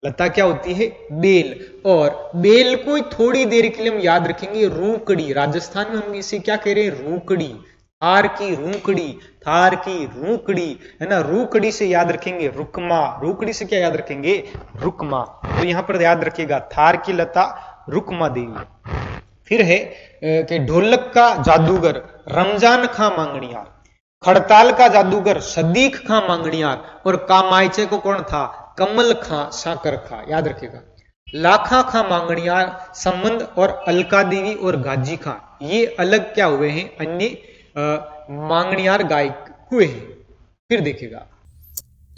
लता क्या होती है, बेल। और बेल को थोड़ी देर के लिए हम याद रखेंगे रूकड़ी। राजस्थान में हम इसे क्या कह रहे हैं, रूकड़ी। थार की रूकड़ी, थार की रूकड़ी, है ना। रूकड़ी से याद रखेंगे रुक्मा, रूकड़ी से क्या याद रखेंगे, रुक्मा। तो यहां पर याद रखिएगा थार की लता, रुक्मा देवी। फिर है कि ढोलक का जादूगर रमजान खां मांगणियार, खड़ताल का जादूगर सदीक खां मांगणियार, और कामाईचे को कौन था, कमल खां साकर खां। याद रखिएगा लाखा खां मांगणियार संबंध और अलका देवी और गाजी खां, ये अलग क्या हुए हैं, अन्य मांगणियार गायक हुए हैं। फिर देखिएगा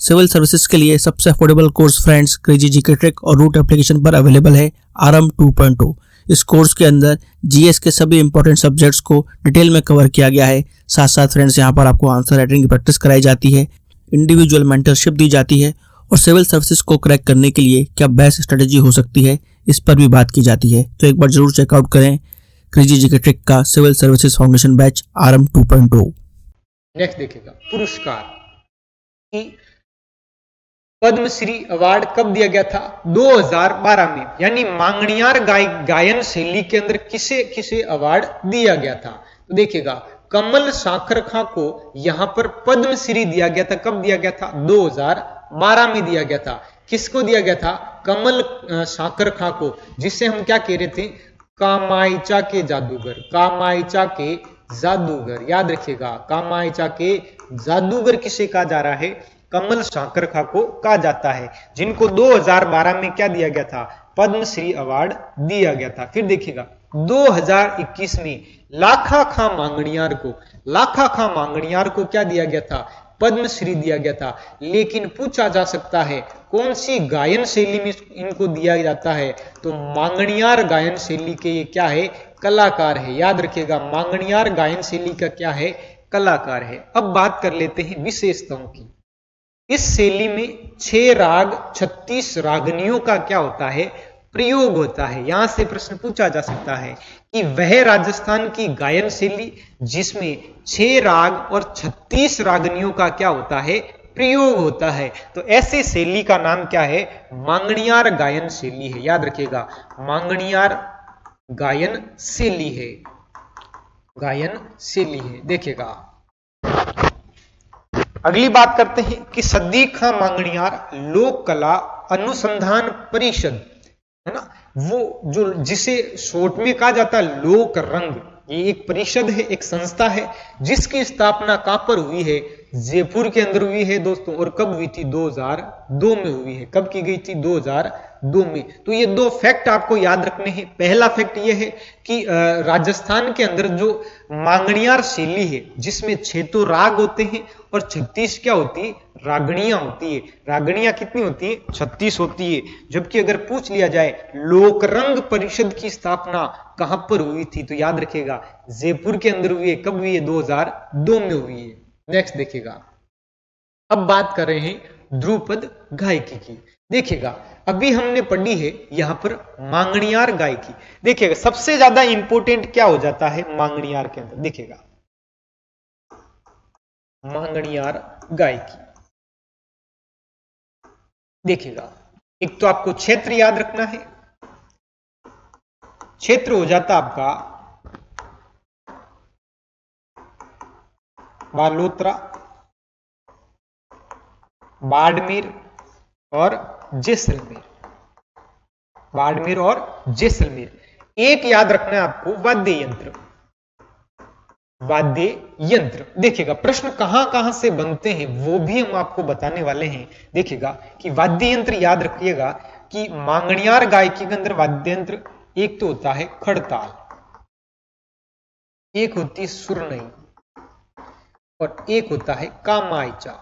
सिविल सर्विसेज के लिए सबसे affordable course friends crazy GK trick और रूट एप्लीकेशन पर अवेलेबल है आरएम 2.0। इस कोर्स के अंदर जीएस के सभी इंपॉर्टेंट सब्जेक्ट्स को डिटेल में कवर किया गया है। साथ साथ फ्रेंड्स यहाँ पर आपको आंसर राइटिंग की प्रैक्टिस कराई जाती है, इंडिविजुअल मेंटरशिप दी जाती है, और सिविल सर्विसेज को क्रैक करने के लिए क्या बेस्ट स्ट्रेटेजी हो सकती है इस पर भी बात की जाती है। तो एक बार जरूर चेकआउट करें क्रेजी जीके ट्रिक का civil services foundation batch RM 2.0। Next देखिएगा पुरस्कार की पद्मश्री अवार्ड कब दिया गया था, 2012 में। यानी मांगणियार गायन शैली के अंदर किसे किसे अवार्ड दिया गया था। तो देखिएगा कमल साकर खां को यहां पर पद्मश्री दिया गया था। कब दिया गया था, 2012 में दिया गया था। किसको दिया गया था, कमल साकर खां को, जिससे हम क्या कह रहे थे, कामाईचा के जादूगर। कामाईचा के जादूगर, याद रखिएगा कामाईचा के जादूगर किसे कहा जा रहा है, कमल साकर खां को कहा जाता है, जिनको 2012 में क्या दिया गया था, पद्मश्री अवार्ड दिया गया था। फिर देखिएगा 2021 में लाखा खां मांगणियार को, लाखा खां मांगणियार को क्या दिया गया था, पद्मश्री दिया गया था। लेकिन पूछा जा सकता है कौन सी गायन शैली में इनको दिया जाता है, तो मांगणियार गायन शैली के ये क्या है, कलाकार है। याद रखिएगा, मांगणियार गायन शैली का क्या है? कलाकार है। अब बात कर लेते हैं विशेषताओं की। इस शैली में 6 राग 36 रागनियों का क्या होता है? प्रयोग होता है। यहां से प्रश्न पूछा जा सकता है कि वह राजस्थान की गायन शैली जिसमें 6 राग और 36 रागनियों का क्या होता है? प्रयोग होता है। तो ऐसे शैली का नाम क्या है? मांगणियार गायन शैली है। याद रखिएगा, मांगणियार गायन शैली है, गायन शैली है। देखिएगा, अगली बात करते हैं कि सदी खां मांगणियार लोक कला अनुसंधान परिषद, है ना, वो जो जिसे शॉर्ट में कहा जाता है लोक रंग, ये एक परिषद है, एक संस्था है जिसकी स्थापना कहां पर हुई है? जयपुर के अंदर हुई है दोस्तों। और कब हुई थी? 2002 में हुई है। कब की गई थी? 2002 में। तो ये 2 फैक्ट आपको याद रखने हैं। पहला फैक्ट ये है कि राजस्थान के अंदर जो मांगणियार शैली है जिसमें 6 तो राग होते हैं और 36 क्या होती है? रागणियां होती है। रागणियां कितनी होती है? 36 होती है। जबकि अगर पूछ लिया जाए लोकरंग परिषद की स्थापना कहां पर हुई थी, तो याद रखिएगा जयपुर के अंदर हुई है। कब हुई है? 2002 में हुई है। नेक्स्ट देखिएगा, अब बात कर रहे हैं ध्रुपद गायकी की। देखिएगा, अभी हमने पढ़ी है यहां पर मांगणियार गायकी। देखिएगा, सबसे ज्यादा इंपॉर्टेंट क्या हो जाता है मांगणियार के अंदर? देखिएगा, मांगणियार गायकी। देखिएगा, एक तो आपको क्षेत्र याद रखना है। क्षेत्र हो जाता आपका बालोतरा, बाड़मेर और जैसलमेर। बाड़मेर और जैसलमेर। एक याद रखना है आपको, वाद्य यंत्र। वाद्य यंत्र। देखिएगा, प्रश्न कहां कहां से बनते हैं वो भी हम आपको बताने वाले हैं। देखिएगा कि वाद्य यंत्र याद रखिएगा कि मांगणियार गायकी के अंदर वाद्य यंत्र एक तो होता है खड़ताल, एक होती है सुरनई और एक होता है कामायचा,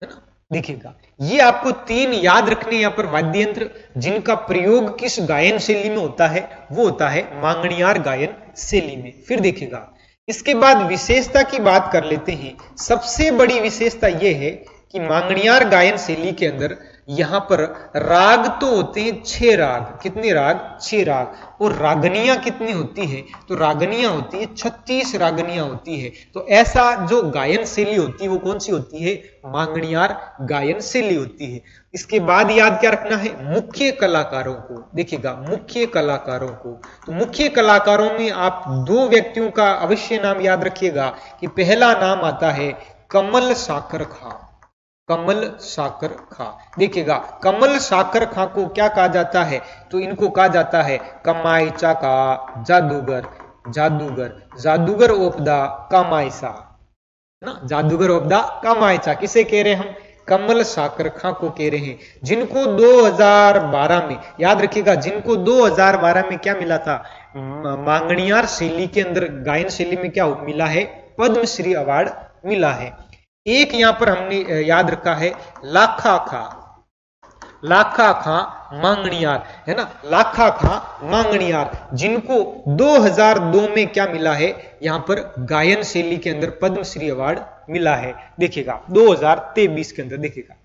है ना। देखिएगा, ये आपको 3 याद रखने यहां पर वाद्य यंत्र जिनका प्रयोग किस गायन शैली में होता है? वो होता है मांगणियार गायन शैली में। फिर देखिएगा, इसके बाद विशेषता की बात कर लेते हैं। सबसे बड़ी विशेषता यह है कि मांगणियार गायन शैली के अंदर यहां पर राग तो होते हैं 6 राग। कितने राग? 6 राग। और रागनियां कितनी होती है? तो रागनियां होती है 36 रागनियां होती है। तो ऐसा जो गायन शैली होती है वो कौन सी होती है? मांगणियार गायन शैली होती है। इसके बाद याद क्या रखना है? मुख्य कलाकारों को। देखिएगा, मुख्य कलाकारों को। तो मुख्य कलाकारों में आप 2 व्यक्तियों का अवश्य नाम याद रखिएगा कि पहला नाम आता है कमल साकर खां। कमल साकर खां। देखिएगा, कमल साकर खां को क्या कहा जाता है? तो इनको कहा जाता है कमायचा का जादूगर। जादूगर, जादूगर ऑफ द कामायचा, ना, जादूगर ऑफ द कामायचा। किसे कह रहे हैं हम? कमल साकर खां को कह रहे हैं, जिनको 2012 में, याद रखिएगा, जिनको 2012 में क्या मिला था? मांगणियार शैली के अंदर, गायन शैली में क्या मिला है? पद्मश्री अवार्ड मिला है। एक यहां पर हमने याद रखा है लाखा खां। लाखा खां मांगणियार, है ना, लाखा खां मांगणियार, जिनको 2002 में क्या मिला है? यहां पर गायन शैली के अंदर पद्मश्री अवार्ड मिला है। देखिएगा, 2023 के अंदर, देखिएगा,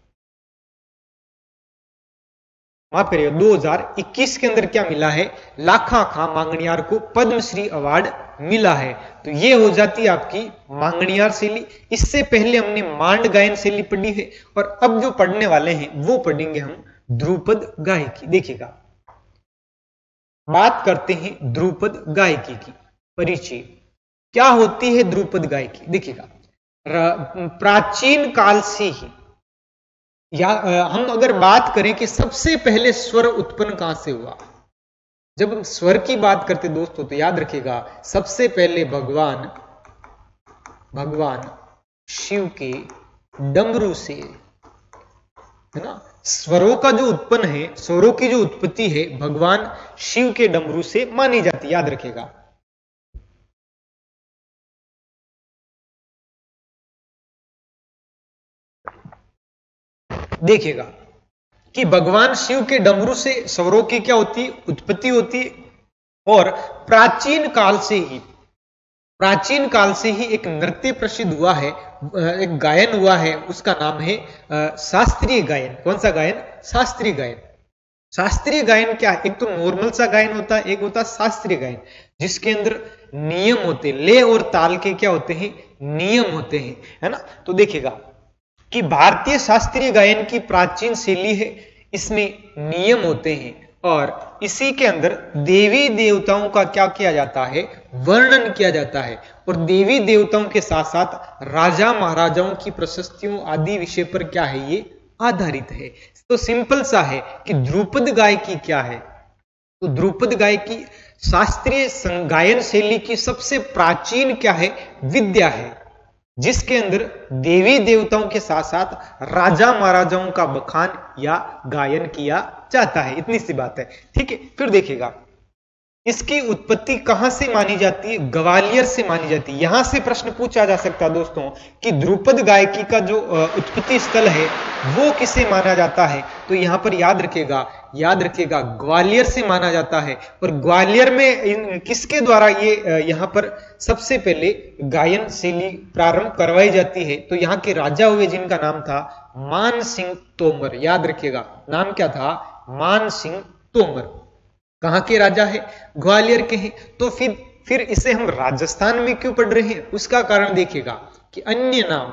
माफ करिए, 2021 के अंदर क्या मिला है? लाखा खां मांगणियार को पद्मश्री अवार्ड मिला है। तो ये हो जाती है आपकी मांगणियार शैली। इससे पहले हमने मांड गायन शैली पढ़ी है और अब जो पढ़ने वाले हैं वो पढ़ेंगे हम ध्रुपद गायकी। देखिएगा, बात करते हैं ध्रुपद गायकी की। परिचय क्या होती है ध्रुपद गायकी? देखिएगा, प्राचीन काल से ही, या हम अगर बात करें कि सबसे पहले स्वर उत्पन्न कहां से हुआ, जब हम स्वर की बात करते दोस्तों तो याद रखिएगा सबसे पहले भगवान शिव के डमरू से, है ना, स्वरों का जो उत्पन्न है, स्वरों की जो उत्पत्ति है भगवान शिव के डमरू से मानी जाती है। याद रखिएगा, देखिएगा कि भगवान शिव के डमरू से स्वरों की क्या होती है? उत्पत्ति होती है। और प्राचीन काल से ही एक नृत्य प्रसिद्ध हुआ है, एक गायन हुआ है, उसका नाम है शास्त्रीय गायन। कौन सा गायन? शास्त्रीय गायन। शास्त्रीय गायन क्या है? एक तो नॉर्मल सा गायन होता है, एक होता है शास्त्रीय गायन, जिसके अंदर नियम होते हैं, लय और ताल के क्या होते हैं? नियम होते हैं, है ना। तो देखिएगा कि भारतीय शास्त्रीय गायन की प्राचीन शैली है, इसमें नियम होते हैं और इसी के अंदर देवी देवताओं का क्या किया जाता है? वर्णन किया जाता है। और देवी देवताओं के साथ साथ राजा महाराजाओं की प्रशस्तियों आदि विषय पर क्या है? ये आधारित है। तो सिंपल सा है कि ध्रुपद गायकी क्या है? तो ध्रुपद गायकी शास्त्रीय गायन शैली की सबसे प्राचीन क्या है? विद्या है, जिसके अंदर देवी देवताओं के साथ साथ राजा महाराजाओं का बखान या गायन किया जाता है। इतनी सी बात है, ठीक है। फिर देखिएगा इसकी उत्पत्ति कहां से मानी जाती है? ग्वालियर से मानी जाती है। यहां से प्रश्न पूछा जा सकता है दोस्तों कि ध्रुपद गायकी का जो उत्पत्ति स्थल है वो किसे माना जाता है? तो यहां पर याद रखिएगा ग्वालियर से माना जाता है। और ग्वालियर में किसके द्वारा ये यहां पर सबसे पहले गायन शैली प्रारंभ करवाई जाती है? तो यहाँ के राजा हुए जिनका नाम था मान सिंह तोमर। याद रखिएगा नाम क्या था? मान सिंह तोमर। कहां के राजा है? ग्वालियर के हैं। तो फिर इसे हम राजस्थान में क्यों पढ़ रहे हैं? उसका कारण देखिएगा कि अन्य नाम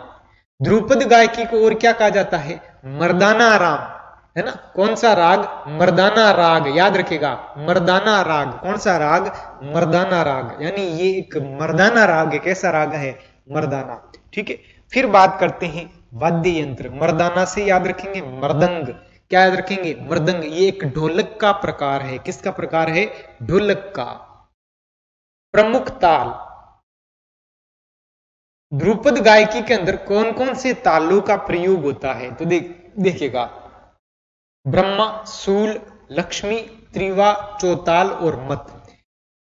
ध्रुपद गायकी को और क्या कहा जाता है? मर्दाना राम, है ना। कौन सा राग? मर्दाना राग। याद रखिएगा मर्दाना राग। कौन सा राग? मर्दाना राग। यानी ये एक मर्दाना राग है। कैसा राग है? मर्दाना, ठीक है। फिर बात करते हैं वाद्य यंत्र। मर्दाना से याद रखेंगे मृदंग। क्या याद रखेंगे? मृदंग। ये एक ढोलक का प्रकार है। किसका प्रकार है? ढोलक का। प्रमुख ताल। ध्रुपद गायकी के अंदर कौन कौन से तालों का प्रयोग होता है? तो देखिएगा ब्रह्मा, सूल, लक्ष्मी, त्रिवा, चौताल और मत,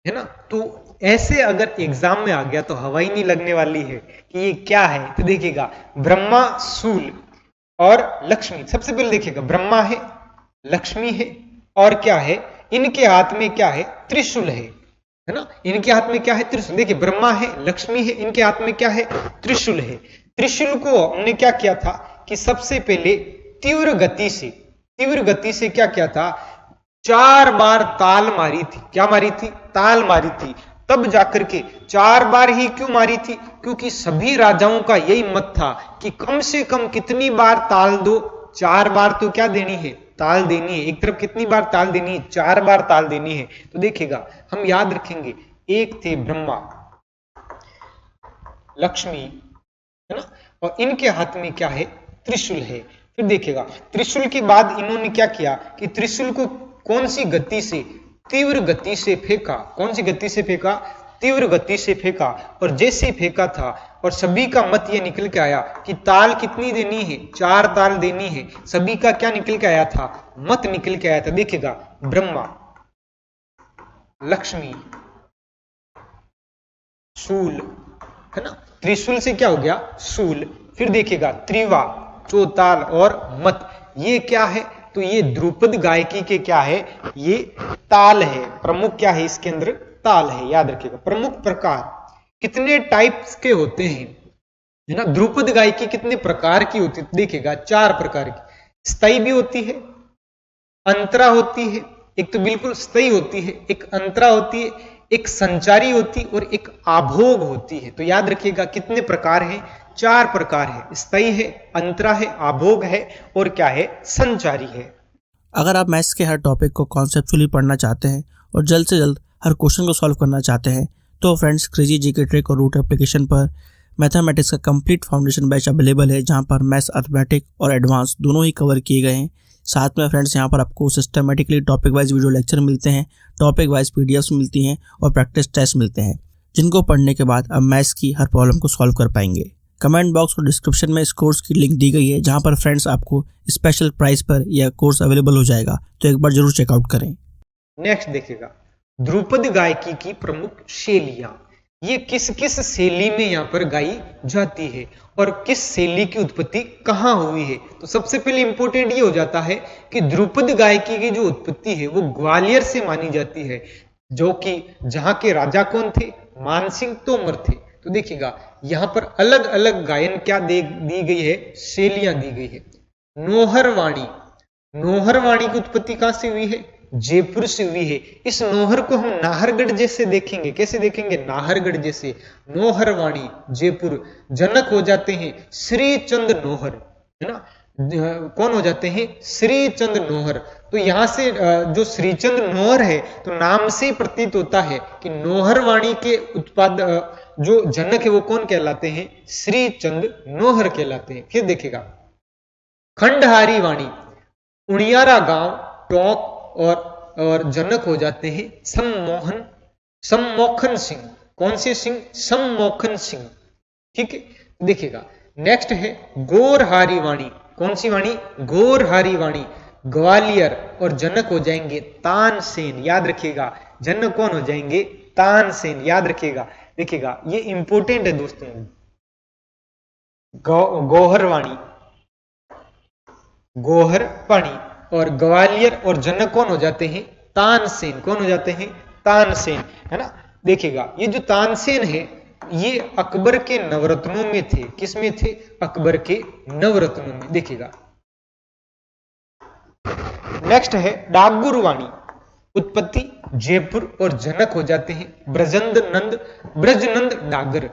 है ना। तो ऐसे अगर एग्जाम में आ गया तो हवा ही नहीं लगने वाली है कि ये क्या है। तो देखिएगा ब्रह्मा, सूल और लक्ष्मी। सबसे पहले देखिएगा ब्रह्मा है, लक्ष्मी है और क्या है? इनके हाथ में क्या है? त्रिशूल है ना। इनके हाथ में क्या है? त्रिशूल। देखिए ब्रह्मा है, लक्ष्मी है, इनके हाथ में क्या है? त्रिशूल है। त्रिशूल को हमने क्या किया था कि सबसे पहले तीव्र गति से क्या किया था? 4 बार ताल मारी थी। क्या मारी थी? ताल मारी थी। तब जाकर के 4 बार ही क्यों मारी थी? क्योंकि सभी राजाओं का यही मत था कि कम से कम कितनी बार ताल दो? 4 बार तो क्या देनी है? ताल देनी है। एक तरफ कितनी बार ताल देनी है? 4 बार ताल देनी है। तो देखिएगा हम याद रखेंगे, एक थे ब्रह्मा, लक्ष्मी, है ना, और इनके हाथ में क्या है? त्रिशूल है। फिर देखिएगा त्रिशूल के बाद इन्होंने क्या किया कि त्रिशूल को कौन सी गति से? तीव्र गति से फेंका। कौन सी गति से फेंका? तीव्र गति से फेंका। और जैसे फेंका था और सभी का मत ये निकल के आया कि ताल कितनी देनी है? 4 ताल देनी है। सभी का क्या निकल के आया था? मत निकल के आया था। देखिएगा ब्रह्मा, लक्ष्मी, सूल, है ना। त्रिशूल से क्या हो गया? सूल। फिर देखिएगा त्रिवा, चौताल और मत। ये क्या है? तो ये ध्रुपद गायकी के क्या है? ये ताल है। प्रमुख क्या है इसके अंदर? ताल है। याद रखिएगा प्रमुख प्रकार कितने टाइप्स के होते हैं, है ना। ध्रुपद गायकी कितने प्रकार की होती है? देखिएगा 4 प्रकार की। स्थायी भी होती है, अंतरा होती है, एक तो बिल्कुल स्थायी होती है, एक अंतरा होती है, एक संचारी होती और एक आभोग होती है। तो याद रखिएगा कितने प्रकार हैं? 4 प्रकार है। स्थायी है, अंतरा है, आभोग है और क्या है? संचारी है। अगर आप मैथ्स के हर टॉपिक को कॉन्सेप्चुअली पढ़ना चाहते हैं और जल्द से जल्द हर क्वेश्चन को सॉल्व करना चाहते हैं तो फ्रेंड्स क्रेजी जीके ट्रिक और रूट एप्लीकेशन पर मैथमेटिक्स का कंप्लीट फाउंडेशन बैच अवेलेबल है, जहां पर मैथ्स, अर्थमेटिक और एडवांस दोनों ही कवर किए गए हैं। साथ में फ्रेंड्स यहाँ पर आपको systematically topic wise video lecture मिलते हैं, टॉपिक वाइज पीडीएफ्स मिलती हैं और प्रैक्टिस टेस्ट मिलते हैं, जिनको पढ़ने के बाद आप मैथ्स की हर प्रॉब्लम को सॉल्व कर पाएंगे। कमेंट बॉक्स और डिस्क्रिप्शन में इस कोर्स की लिंक दी गई है, जहां पर फ्रेंड्स आपको स्पेशल प्राइस पर यह कोर्स अवेलेबल हो जाएगा, तो एक बार जरूर चेकआउट करें। नेक्स्ट देखिएगा ध्रुपद गायकी की प्रमुख शैलियां। ये किस किस शैली में यहाँ पर गाई जाती है और किस शैली की उत्पत्ति कहाँ हुई है। तो सबसे पहले इंपॉर्टेंट ये हो जाता है कि ध्रुपद गायकी की जो उत्पत्ति है वो ग्वालियर से मानी जाती है। जो कि जहां के राजा कौन थे, मानसिंह तोमर थे। तो देखिएगा यहां पर अलग अलग गायन क्या दी गई है, शैलियां दी गई है। नौहरवाणी, नौहरवाणी की उत्पत्ति कहां से हुई है, जयपुर से हुई है। इस नौहर को हम नाहरगढ़ जैसे देखेंगे, कैसे देखेंगे, नाहरगढ़ जैसे। नौहरवाणी जयपुर, जनक हो जाते हैं श्री चंद नौहर, है ना, कौन हो जाते हैं, श्री चंद नौहर। तो यहां से जो श्रीचंद नौहर है, तो नाम से प्रतीत होता है कि नौहरवाणी के उत्पाद जो जनक है वो कौन कहलाते हैं, श्री चंद नौहर कहलाते हैं। फिर देखेगा खंडहारी वाणी, उड़ियारा गांव टोंक और जनक हो जाते हैं सम्मोहन सिंह। कौन से सिंह, सम्मोहन सिंह। ठीक है, देखिएगा नेक्स्ट है गोरहारी वाणी। कौन सी वाणी, गोरहारी वाणी। ग्वालियर और जनक हो जाएंगे तानसेन। याद रखिएगा जनक कौन हो जाएंगे, तानसेन। याद रखिएगा, देखिएगा ये इंपॉर्टेंट है दोस्तों। गोहरवाणी, गोहरवाणी और ग्वालियर और जनक कौन हो जाते हैं, तानसेन। कौन हो जाते हैं, तानसेन, है ना। देखिएगा ये जो तानसेन है ये अकबर के नवरत्नों में थे। किस में थे, अकबर के नवरत्नों में। देखिएगा नेक्स्ट है डागुरवाणी, उत्पत्ति जयपुर और जनक हो जाते हैं ब्रजनंद डागर।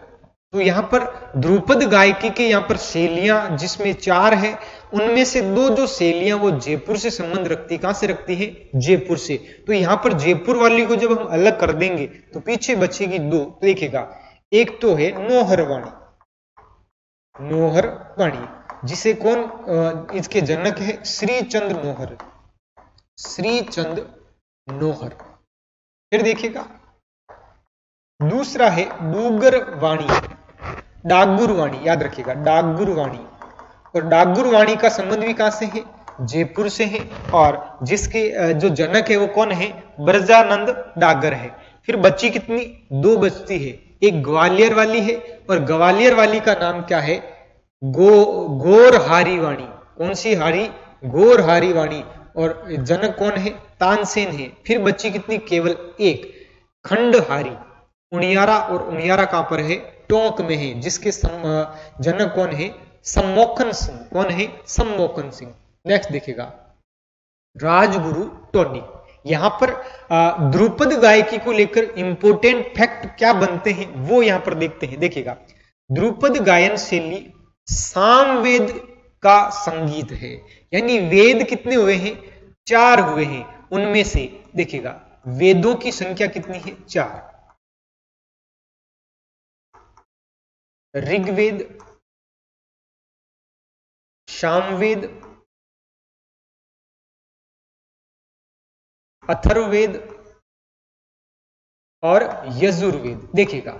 तो यहां पर ध्रुपद गायकी के यहां पर शैलियां जिसमें 4 है, उनमें से 2 जो शैलियां वो जयपुर से संबंध रखती, कहां से रखती है, जयपुर से। तो यहां पर जयपुर वाली को जब हम अलग कर देंगे तो पीछे बचेगी 2। तो देखिएगा एक तो है नौहरवाणी, नौहरवाणी जिसे कौन इसके जनक है श्रीचंद नौहर, श्रीचंद नौहर। फिर देखिएगा दूसरा है डूगरवाणी, डागुरवाणी। याद रखिएगा डागुरवाणी, और डागुरवाणी का संबंध भी कहां से है, जयपुर से है, और जिसके जो जनक है वो कौन है, ब्रजानंद डागर है। फिर बच्ची कितनी, 2 बचती है, एक ग्वालियर वाली है और ग्वालियर वाली का नाम क्या है, गोरहारी वाणी। कौन सी हारी, गोरहारी वाणी, और जनक कौन है, तानसेन है। फिर बच्ची कितनी, केवल 1, खंडहारी। उड़ियारा, और उड़ियारा कहां पर है, टोंक में है, जिसके जनक कौन है, सम्मोहन सिंह। कौन है, सम्मोहन सिंह। नेक्स्ट देखिएगा राजगुरु टॉनिक। यहां पर ध्रुपद गायकी को लेकर इंपोर्टेंट फैक्ट क्या बनते हैं वो यहां पर देखते हैं। देखिएगा ध्रुपद गायन शैली सामवेद का संगीत है, यानी वेद कितने हुए हैं, 4 हुए हैं। उनमें से देखिएगा वेदों की संख्या कितनी है, 4। ऋग्वेद, सामवेद, अथर्ववेद और यजुर्वेद। देखिएगा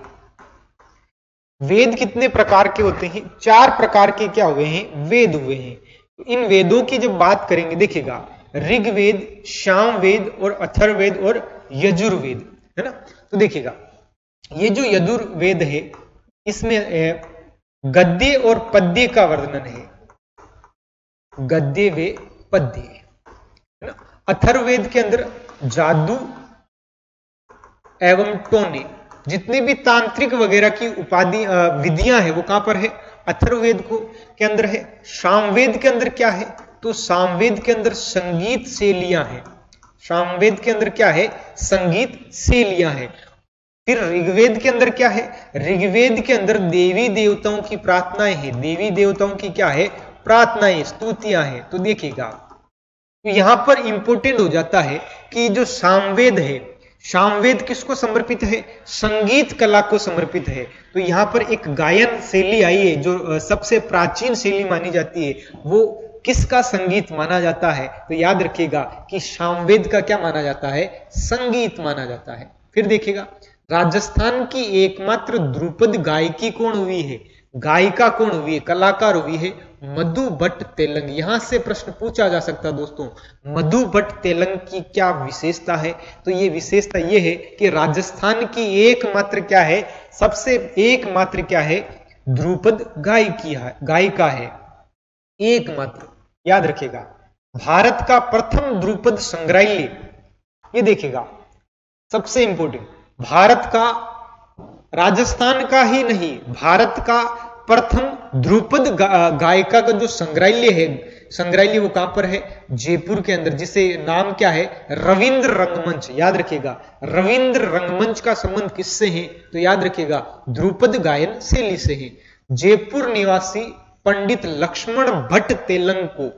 वेद कितने प्रकार के होते हैं, 4 प्रकार के क्या हुए हैं, वेद हुए हैं। इन वेदों की जब बात करेंगे, देखिएगा ऋग्वेद, सामवेद और अथर्ववेद और यजुर्वेद, है ना। तो देखिएगा ये जो यजुर्वेद है इसमें गद्य और पद्य का वर्णन है, गद्य व पद्य, है ना। अथर्ववेद के अंदर जादू एवं टोने, जितने भी तांत्रिक वगैरह की उपाधि विधियां हैं वो कहां पर है, अथर्ववेद को के अंदर है। सामवेद के अंदर क्या है, तो सामवेद के अंदर संगीत शैलियां हैं। सामवेद के अंदर क्या है, संगीत शैलियां हैं। फिर ऋग्वेद के अंदर क्या है, ऋग्वेद के अंदर देवी देवताओं की प्रार्थनाएं हैं, देवी देवताओं की क्या है, प्रार्थनाएं, स्तुतियां हैं। तो देखिएगा तो यहां पर इंपोर्टेंट हो जाता है कि जो सामवेद है, सामवेद किसको समर्पित है, संगीत कला को समर्पित है। तो यहां पर एक गायन शैली आई है जो सबसे प्राचीन शैली मानी जाती है, वो किसका संगीत माना जाता है, तो याद रखिएगा कि सामवेद का क्या माना जाता है, संगीत माना जाता है। फिर देखिएगा राजस्थान की एकमात्र ध्रुपद गायकी कौन हुई है, गायिका कौन हुई है, कलाकार हुई है मधु भट्ट तेलंग। यहां से प्रश्न पूछा जा सकता है दोस्तों, मधु भट्ट तेलंग की क्या विशेषता है, तो ये विशेषता ये है कि राजस्थान की एकमात्र क्या है, सबसे एकमात्र क्या है, ध्रुपद गायिका है, एकमात्र। याद रखिएगा भारत का प्रथम ध्रुपद संग्रहालय, ये देखिएगा सबसे इंपॉर्टेंट, भारत का, राजस्थान का ही नहीं, भारत का प्रथम ध्रुपद गायिका का जो संग्रहालय है, संग्रहालय वो कहां पर है? जयपुर के अंदर, जिसे नाम क्या है? रविंद्र रंगमंच। याद रखिएगा, रविंद्र रंगमंच का संबंध किससे है? तो याद रखिएगा ध्रुपद गायन शैली से है। जयपुर निवासी पंडित लक्ष्मण भट्ट तेलंग को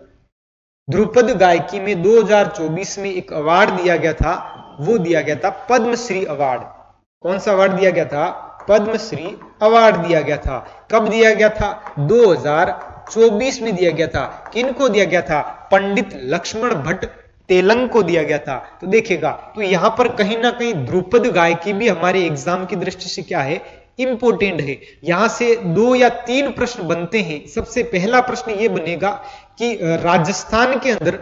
ध्रुपद गायकी में 2024 में एक अवार्ड दिया गया था, वो दिया गया था पद्मश्री अवार्ड। कौन सा अवार्ड दिया गया था? पद्मश्री अवार्ड दिया गया था। कब दिया गया था? 2024 में दिया गया था। किनको दिया गया था? पंडित लक्ष्मण भट्ट तेलंग को दिया गया था। तो देखिएगा, तो यहां पर कहीं ना कहीं ध्रुपद गायकी भी हमारे एग्जाम की दृष्टि से क्या है? इंपोर्टेंट है। यहां से 2 या 3 प्रश्न बनते हैं। सबसे पहला प्रश्न यह बनेगा कि राजस्थान के अंदर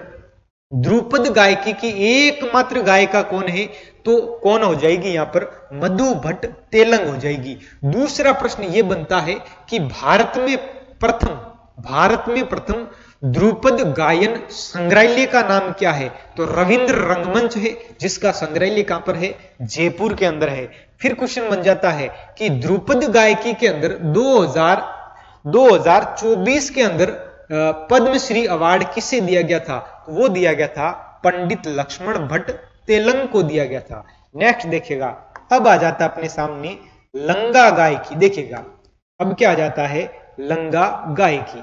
ध्रुपद गायकी की एकमात्र गायिका कौन है? तो कौन हो जाएगी यहां पर? मधु भट्ट तेलंग हो जाएगी। दूसरा प्रश्न यह बनता है कि भारत में प्रथम ध्रुपद गायन संग्रहालय का नाम क्या है? तो रविंद्र रंगमंच है, जिसका संग्रहालय कहां पर है? जयपुर के अंदर है। फिर क्वेश्चन बन जाता है कि ध्रुपद गायकी के अंदर 2024 के अंदर पद्मश्री अवार्ड किसे दिया गया था? तो वो दिया गया था पंडित लक्ष्मण भट्ट तेलंग को दिया गया था। नेक्स्ट देखिएगा, अब आ जाता अपने सामने लंगा गायकी। देखिएगा अब क्या आ जाता है? लंगा गायकी।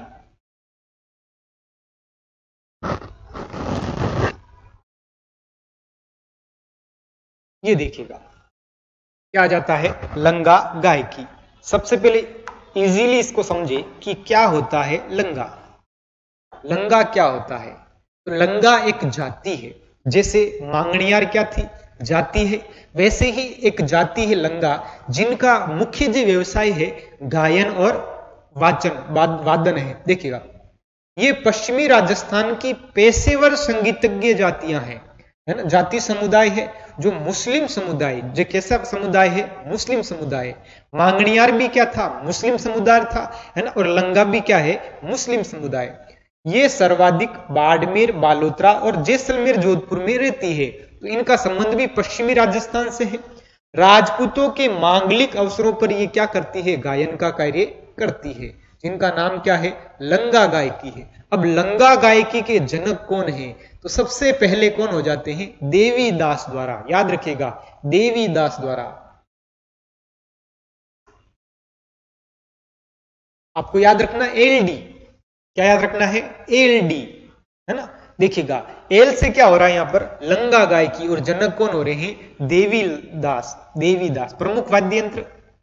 ये देखिएगा क्या आ जाता है? लंगा गायकी। सबसे पहले इजीली इसको समझे कि क्या होता है लंगा। लंगा क्या होता है? तो लंगा एक जाति है। जैसे मांगणियार क्या थी? जाति है। वैसे ही एक जाति है लंगा, जिनका मुख्य जो व्यवसाय है गायन और वादन है। देखिएगा, ये पश्चिमी राजस्थान की पेशेवर संगीतज्ञ जातियां हैं, है ना, जाति समुदाय है जो मुस्लिम समुदाय, जो कैसा समुदाय है? मुस्लिम समुदाय। मांगणियार भी क्या था? मुस्लिम समुदाय था, है ना, और लंगा भी क्या है? मुस्लिम समुदाय। ये सर्वाधिक बाड़मेर, बालोतरा और जैसलमेर, जोधपुर में रहती है। तो इनका संबंध भी पश्चिमी राजस्थान से है। राजपूतों के मांगलिक अवसरों पर ये क्या करती है? गायन का कार्य करती है, जिनका नाम क्या है? लंगा गायकी है। अब लंगा गायकी के जनक कौन है? तो सबसे पहले कौन हो जाते हैं? देवीदास द्वारा। याद रखिएगा, देवीदास द्वारा। आपको याद रखना एलडी, क्या याद रखना है? एलडी, है ना। देखिएगा, एल से क्या हो रहा है यहां पर? लंगा गायकी, और जनक कौन हो रहे हैं? देवीदास। देवीदास। प्रमुख वाद्य यंत्र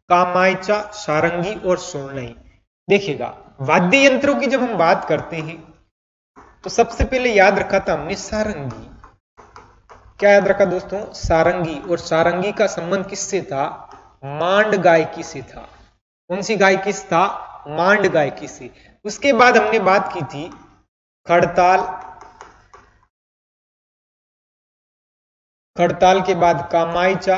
कामायचा, सारंगी और सोरनई। देखिएगा, वाद्य यंत्रों की जब हम बात करते हैं तो सबसे पहले याद रखा था हमने सारंगी। क्या याद रखा दोस्तों? सारंगी। और सारंगी का संबंध किससे था? मांड गायकी से था। कौन सी गायकी से था? मांड गायकी से। उसके बाद हमने बात की थी खड़ताल, खड़ताल के बाद कामायचा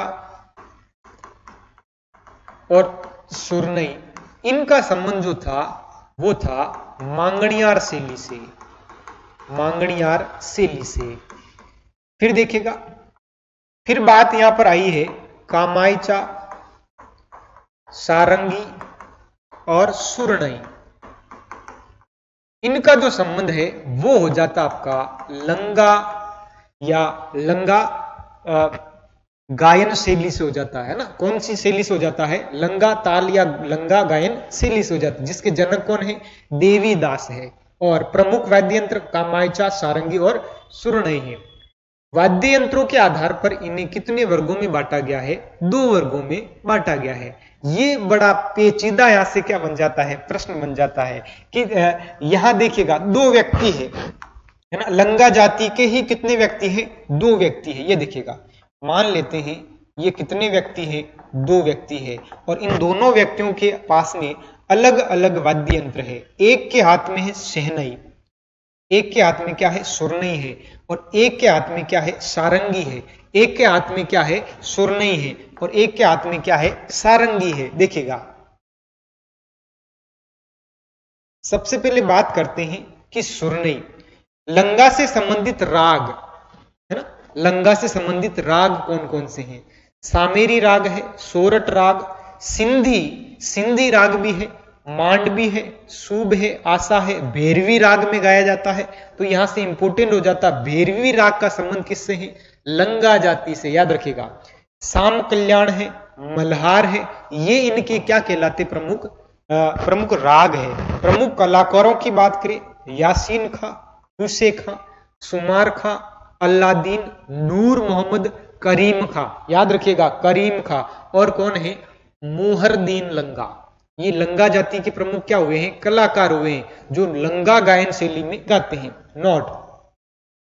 और सुरनई। इनका संबंध जो था वो था मांगणियार शैली से, मांगणियार शैली से। फिर देखिएगा, फिर बात यहां पर आई है कामायचा, सारंगी और सुरनई। इनका जो संबंध है वो हो जाता आपका लंगा या लंगा गायन शैली से हो जाता है ना। कौन सी शैली से हो जाता है? लंगा ताल या लंगा गायन शैली से हो जाता है, जिसके जनक कौन है? देवीदास है। और प्रमुख वाद्य यंत्र कामायचा, सारंगी और सुरनई है। वाद्य यंत्रों के आधार पर इन्हें कितने वर्गों में बांटा गया है? 2 वर्गों में बांटा गया है। ये बड़ा पेचीदा यहां से क्या बन जाता है? प्रश्न बन जाता है कि यहां देखिएगा 2 व्यक्ति है ना, लंगा जाति के ही कितने व्यक्ति हैं? 2 व्यक्ति है। ये देखिएगा, मान लेते हैं ये कितने व्यक्ति हैं? 2 व्यक्ति है, और इन दोनों व्यक्तियों के पास में अलग अलग वाद्य यंत्र है। एक के हाथ में है शहनाई, एक के हाथ में क्या है? सुरनई है, और एक के हाथ में क्या है? सारंगी है। एक के हाथ में क्या है? सुरनई है, और एक के हाथ में क्या है? सारंगी है। देखिएगा, सबसे पहले बात करते हैं कि सुरनई, लंगा से संबंधित राग, है ना, लंगा से संबंधित राग कौन कौन से हैं? सामेरी राग है, सोरठ राग, सिंधी राग भी है, मांडवी है, सूब है, आसा है, भैरवी राग में गाया जाता है। तो यहां से इंपोर्टेंट हो जाता है भैरवी राग का संबंध किससे है? लंगा जाति से, याद रखिएगा। साम कल्याण है, मल्हार है, ये इनके क्या कहलाते? प्रमुख राग है। प्रमुख कलाकारों की बात करें, यासीन खां, हुसैन खां, सुमार खां, अल्लादीन, नूर मोहम्मद, करीम खां, याद रखिएगा करीम खां, और कौन है? मोहरदीन लंगा। ये लंगा जाति के प्रमुख क्या हुए हैं? कलाकार हुए हैं, जो लंगा गायन शैली में गाते हैं। नोट,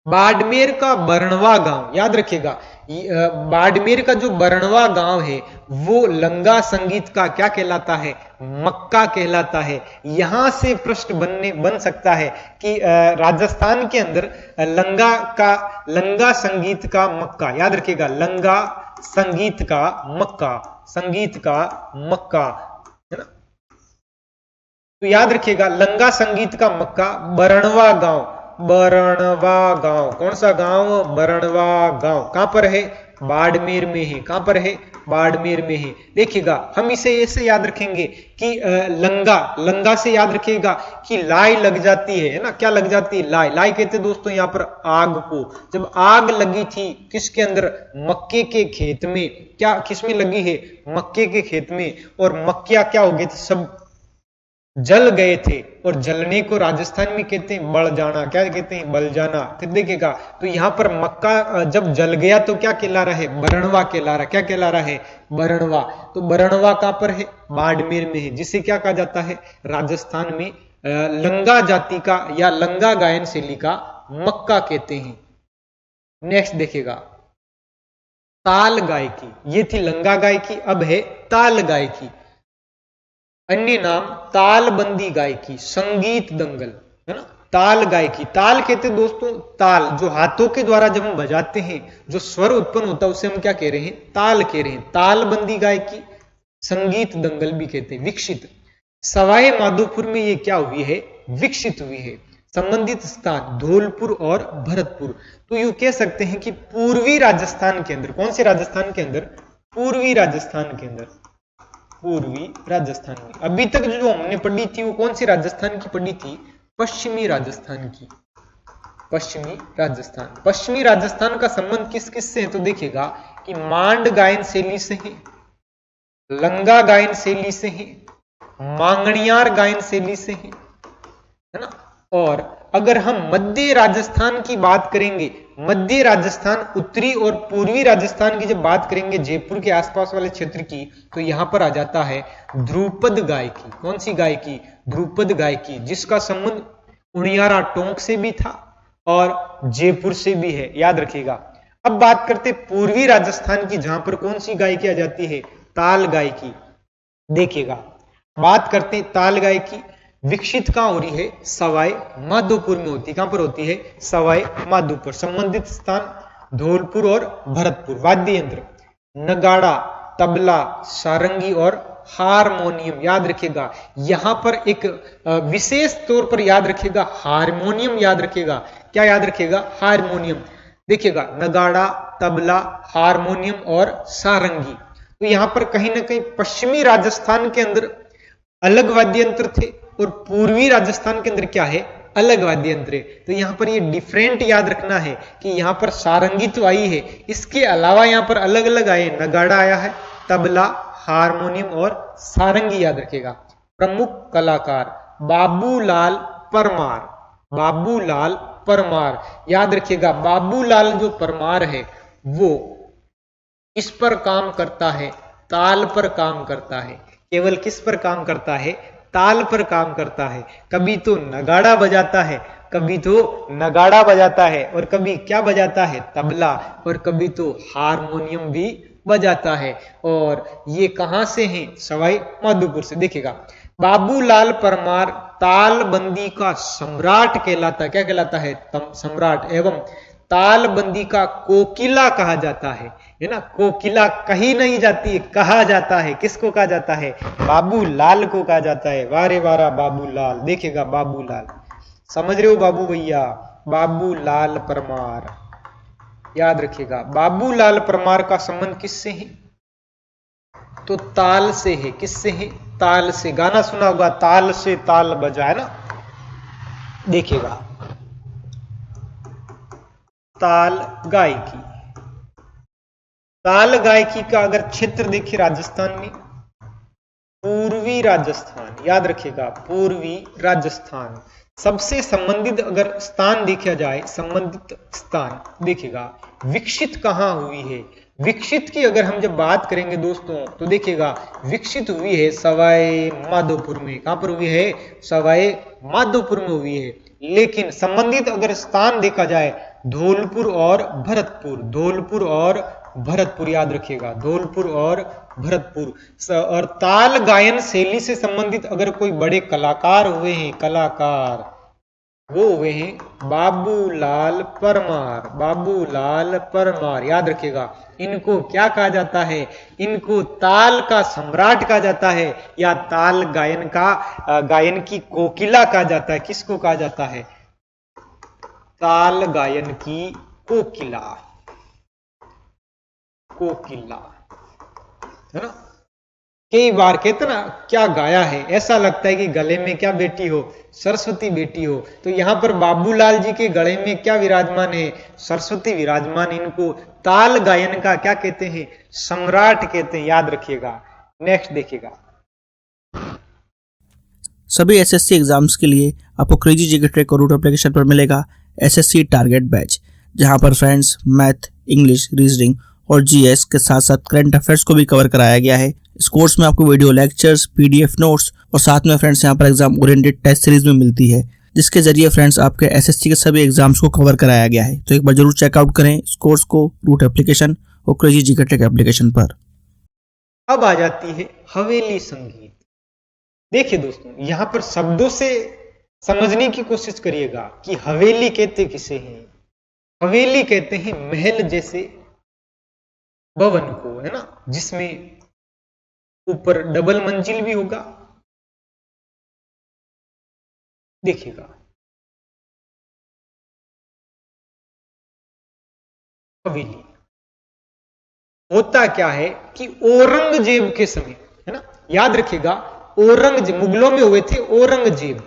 बाड़मेर का बरनवा गांव, याद रखिएगा बाड़मेर का जो बरनवा गांव है वो लंगा संगीत का क्या कहलाता है? मक्का कहलाता है। यहां से प्रश्न बन सकता है कि राजस्थान के अंदर लंगा संगीत का मक्का, याद रखिएगा लंगा संगीत का मक्का, है ना? तो याद रखिएगा लंगा संगीत का मक्का बरनवा गांव। कौन सा गांव? बरनवा गांव। कहां पर है? बाड़मेर में है। कहां पर है? बाड़मेर में है। देखिएगा हम इसे ऐसे याद रखेंगे कि लंगा से याद रखिएगा कि लाई लग जाती है ना? क्या लग जाती है? लाई कहते दोस्तों यहाँ पर आग को। जब आग लगी थी किसके अंदर? मक्के के खेत में। क्या किसमें लगी है? मक्के के खेत में। और मक्किया क्या हो गए थे? सब जल गए थे, और जलने को राजस्थान में कहते हैं बल जाना। क्या कहते हैं? बल जाना। फिर देखिएगा तो यहां पर मक्का जब जल गया तो क्या कहला रहा है? बरनवा कहला रहा। क्या कहला रहा है? बरनवा। तो बरनवा कहां पर है? बाड़मेर में है, जिसे क्या कहा जाता है राजस्थान में? लंगा जाति का या लंगा गायन शैली का मक्का कहते हैं। नेक्स्ट देखिएगा ताल गायकी। ये थी लंगा गायकी, अब है ताल गायकी। अन्य नाम तालबंदी गायकी, संगीत दंगल, है ना? ताल गायकी, ताल कहते दोस्तों ताल, जो हाथों के द्वारा जब हम बजाते हैं जो स्वर उत्पन्न होता है उसे हम क्या कह रहे हैं? ताल कह रहे हैं। तालबंदी गायकी, संगीत दंगल भी कहते हैं। विकसित, सवाई माधोपुर में ये क्या हुई है? विकसित हुई है। संबंधित स्थान धौलपुर और भरतपुर। तो यूं कह सकते हैं कि पूर्वी राजस्थान के अंदर, कौन से राजस्थान के अंदर? पूर्वी राजस्थान के अंदर, पूर्वी राजस्थान में। अभी तक जो हमने पढ़ी थी वो कौन सी राजस्थान की पढ़ी थी? पश्चिमी राजस्थान की। पश्चिमी राजस्थान का संबंध किस किस से है? तो देखिएगा कि मांड गायन शैली से है, लंगा गायन शैली से है, मांगणियार गायन शैली से है ना? और अगर हम मध्य राजस्थान की बात करेंगे, मध्य राजस्थान, उत्तरी और पूर्वी राजस्थान की जब बात करेंगे जयपुर के आसपास वाले क्षेत्र की, तो यहां पर आ जाता है ध्रुपद गायकी। कौन सी गायकी? ध्रुपद गायकी, जिसका संबंध उनियारा टोंक से भी था और जयपुर से भी है, याद रखिएगा। अब बात करते पूर्वी राजस्थान की, जहां पर कौन सी गायकी आ जाती है? ताल गायकी। देखिएगा बात करते हैं ताल गायकी, विकसित कहां हो रही है? सवाई माधोपुर में होती है। कहां पर होती है? सवाई माधोपुर। संबंधित स्थान धौलपुर और भरतपुर। वाद्य यंत्र नगाड़ा, तबला, सारंगी और हारमोनियम, याद रखिएगा। यहां पर एक विशेष तौर पर याद रखिएगा हारमोनियम, याद रखिएगा। क्या याद रखिएगा? हारमोनियम। देखिएगा नगाड़ा, तबला, हारमोनियम और सारंगी। तो यहां पर कहीं ना कहीं पश्चिमी राजस्थान के अंदर अलग वाद्य यंत्र थे और पूर्वी राजस्थान के अंदर क्या है? अलग वाद्य यंत्र। तो यहां पर ये डिफरेंट याद रखना है कि यहां पर सारंगी तो आई है, इसके अलावा यहां पर अलग अलग आए, नगाड़ा आया है, तबला, हारमोनियम और सारंगी, याद रखेगा। प्रमुख कलाकार बाबूलाल परमार, बाबूलाल परमार, याद रखिएगा। बाबूलाल जो परमार है वो इस पर काम करता है, ताल पर काम करता है। केवल किस पर काम करता है? ताल पर काम करता है। कभी तो नगाड़ा बजाता है, और कभी क्या बजाता है? तबला, और कभी तो हारमोनियम भी बजाता है। और ये कहां से हैं? सवाई माधोपुर से। देखिएगा बाबूलाल परमार तालबंदी का सम्राट कहलाता है। क्या कहलाता है? सम्राट। एवं तालबंदी का कोकिला कहा जाता है ना? कोकिला कही नहीं जाती है, कहा जाता है। किसको कहा जाता है? बाबूलाल को कहा जाता है। वारे वारा बाबूलाल। देखिएगा बाबूलाल, समझ रहे हो बाबू भैया? बाबूलाल परमार, याद रखिएगा। बाबूलाल परमार का संबंध किससे है? तो ताल से है। किससे है? ताल से। गाना सुना होगा, ताल से ताल बजा, है ना। देखिएगा, ताल गायकी। ताल गायकी का अगर क्षेत्र देखिए राजस्थान में, पूर्वी राजस्थान, याद रखिएगा पूर्वी राजस्थान। सबसे संबंधित अगर स्थान देखा जाए, संबंधित स्थान देखिएगा, विकसित कहां हुई है। विकसित की अगर हम जब बात करेंगे दोस्तों, तो देखिएगा विकसित हुई है सवाई माधोपुर में। कहां पर हुई है? सवाई माधोपुर में हुई है। लेकिन संबंधित अगर स्थान देखा जाए, धौलपुर और भरतपुर, धौलपुर और भरतपुर, याद रखिएगा धौलपुर और भरतपुर। और ताल गायन शैली से संबंधित अगर कोई बड़े कलाकार हुए हैं, कलाकार, वो हुए हैं बाबूलाल परमार। बाबूलाल परमार, याद रखिएगा। इनको क्या कहा जाता है? इनको ताल का सम्राट कहा जाता है, या ताल गायन का गायन की कोकिला कहा जाता है। किसको कहा जाता है? ताल गायन की कोकिला, कोकिला, है ना। कई बार कहते ना, क्या गाया है, ऐसा लगता है कि गले में क्या बेटी हो? सरस्वती बेटी हो। तो यहां पर बाबूलाल जी के गले में क्या विराजमान है? सरस्वती विराजमान। इनको ताल गायन का क्या कहते हैं? सम्राट कहते हैं, याद रखिएगा। नेक्स्ट देखिएगा, सभी एसएससी एग्जाम्स के लिए आपको क्रेजी जीके ट्रैक और रूट एप्लीकेशन पर मिलेगा एसएससी टारगेट बैच, जहां पर फ्रेंड्स मैथ, इंग्लिश, रीजनिंग और जीएस के साथ साथ करंट अफेयर्स को भी कवर कराया गया है। इस कोर्स में आपको वीडियो लेक्चर्स, पीडीएफ नोट्स और साथ में फ्रेंड्स यहाँ पर एग्जाम ओरिएंटेड टेस्ट सीरीज में मिलती है, जिसके जरिए फ्रेंड्स आपके एसएससी के सभी एग्जाम्स को कवर कराया गया है। तो एक बार जरूर चेकआउट करें इस कोर्स को रूट एप्लीकेशन और क्रेजी जीके ट्रैक एप्लीकेशन पर। अब आ जाती है हवेली संगीत। देखिए दोस्तों, यहां पर शब्दों से समझने की कोशिश करिएगा कि हवेली कहते किसे हैं। हवेली कहते हैं महल जैसे भवन को, है ना, जिसमें ऊपर डबल मंजिल भी होगा। देखिएगा, हवेली होता क्या है कि औरंगजेब के समय, है ना, याद रखिएगा, औरंगजेब, मुगलों में हुए थे औरंगजेब।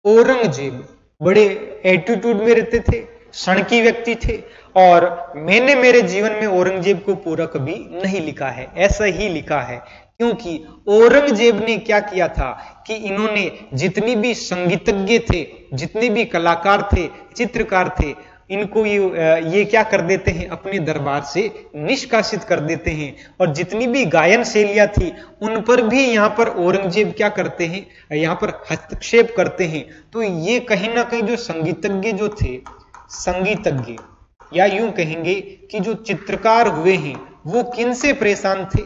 औरंगजेब बड़े एटीट्यूड में रहते थे, सणकी व्यक्ति थे, और मैंने मेरे जीवन में औरंगजेब को पूरा कभी नहीं लिखा है, ऐसा ही लिखा है। क्योंकि औरंगजेब ने क्या किया था कि इन्होंने जितनी भी संगीतज्ञ थे, जितने भी कलाकार थे, चित्रकार थे, इनको ये क्या कर देते हैं? अपने दरबार से निष्कासित कर देते हैं। और जितनी भी गायन शैलियां थी, उन पर भी यहाँ पर औरंगजेब क्या करते हैं? यहाँ पर हस्तक्षेप करते हैं। तो ये कहीं ना कहीं जो संगीतज्ञ जो थे, संगीतज्ञ, या यूं कहेंगे कि जो चित्रकार हुए हैं, वो किन से परेशान थे?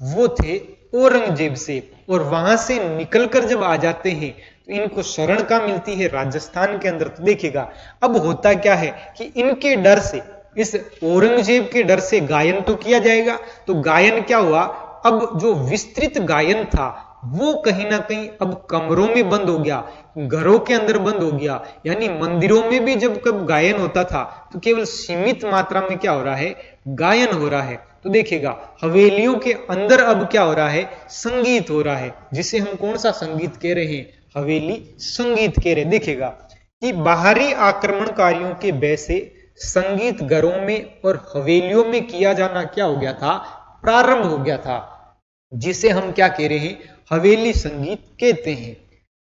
वो थे औरंगजेब से। और वहां से निकलकर जब आ जाते हैं, तो इनको शरण का मिलती है राजस्थान के अंदर। तो देखिएगा, अब होता क्या है कि इनके डर से, इस औरंगजेब के डर से गायन तो किया जाएगा। तो गायन क्या हुआ? अब जो विस्तृत गायन था, वो कहीं ना कहीं अब कमरों में बंद हो गया, घरों के अंदर बंद हो गया। यानी मंदिरों में भी जब कब गायन होता था, तो केवल सीमित मात्रा में क्या हो रहा है? गायन हो रहा है। तो देखिएगा, हवेलियों के अंदर अब क्या हो रहा है? संगीत हो रहा है, जिसे हम कौन सा संगीत कह रहे हैं? हवेली संगीत कह रहे। देखिएगा कि बाहरी आक्रमणकारियों के भय से संगीत घरों में और हवेलियों में किया जाना क्या हो गया था? प्रारंभ हो गया था, जिसे हम क्या कह रहे हैं? हवेली संगीत कहते हैं।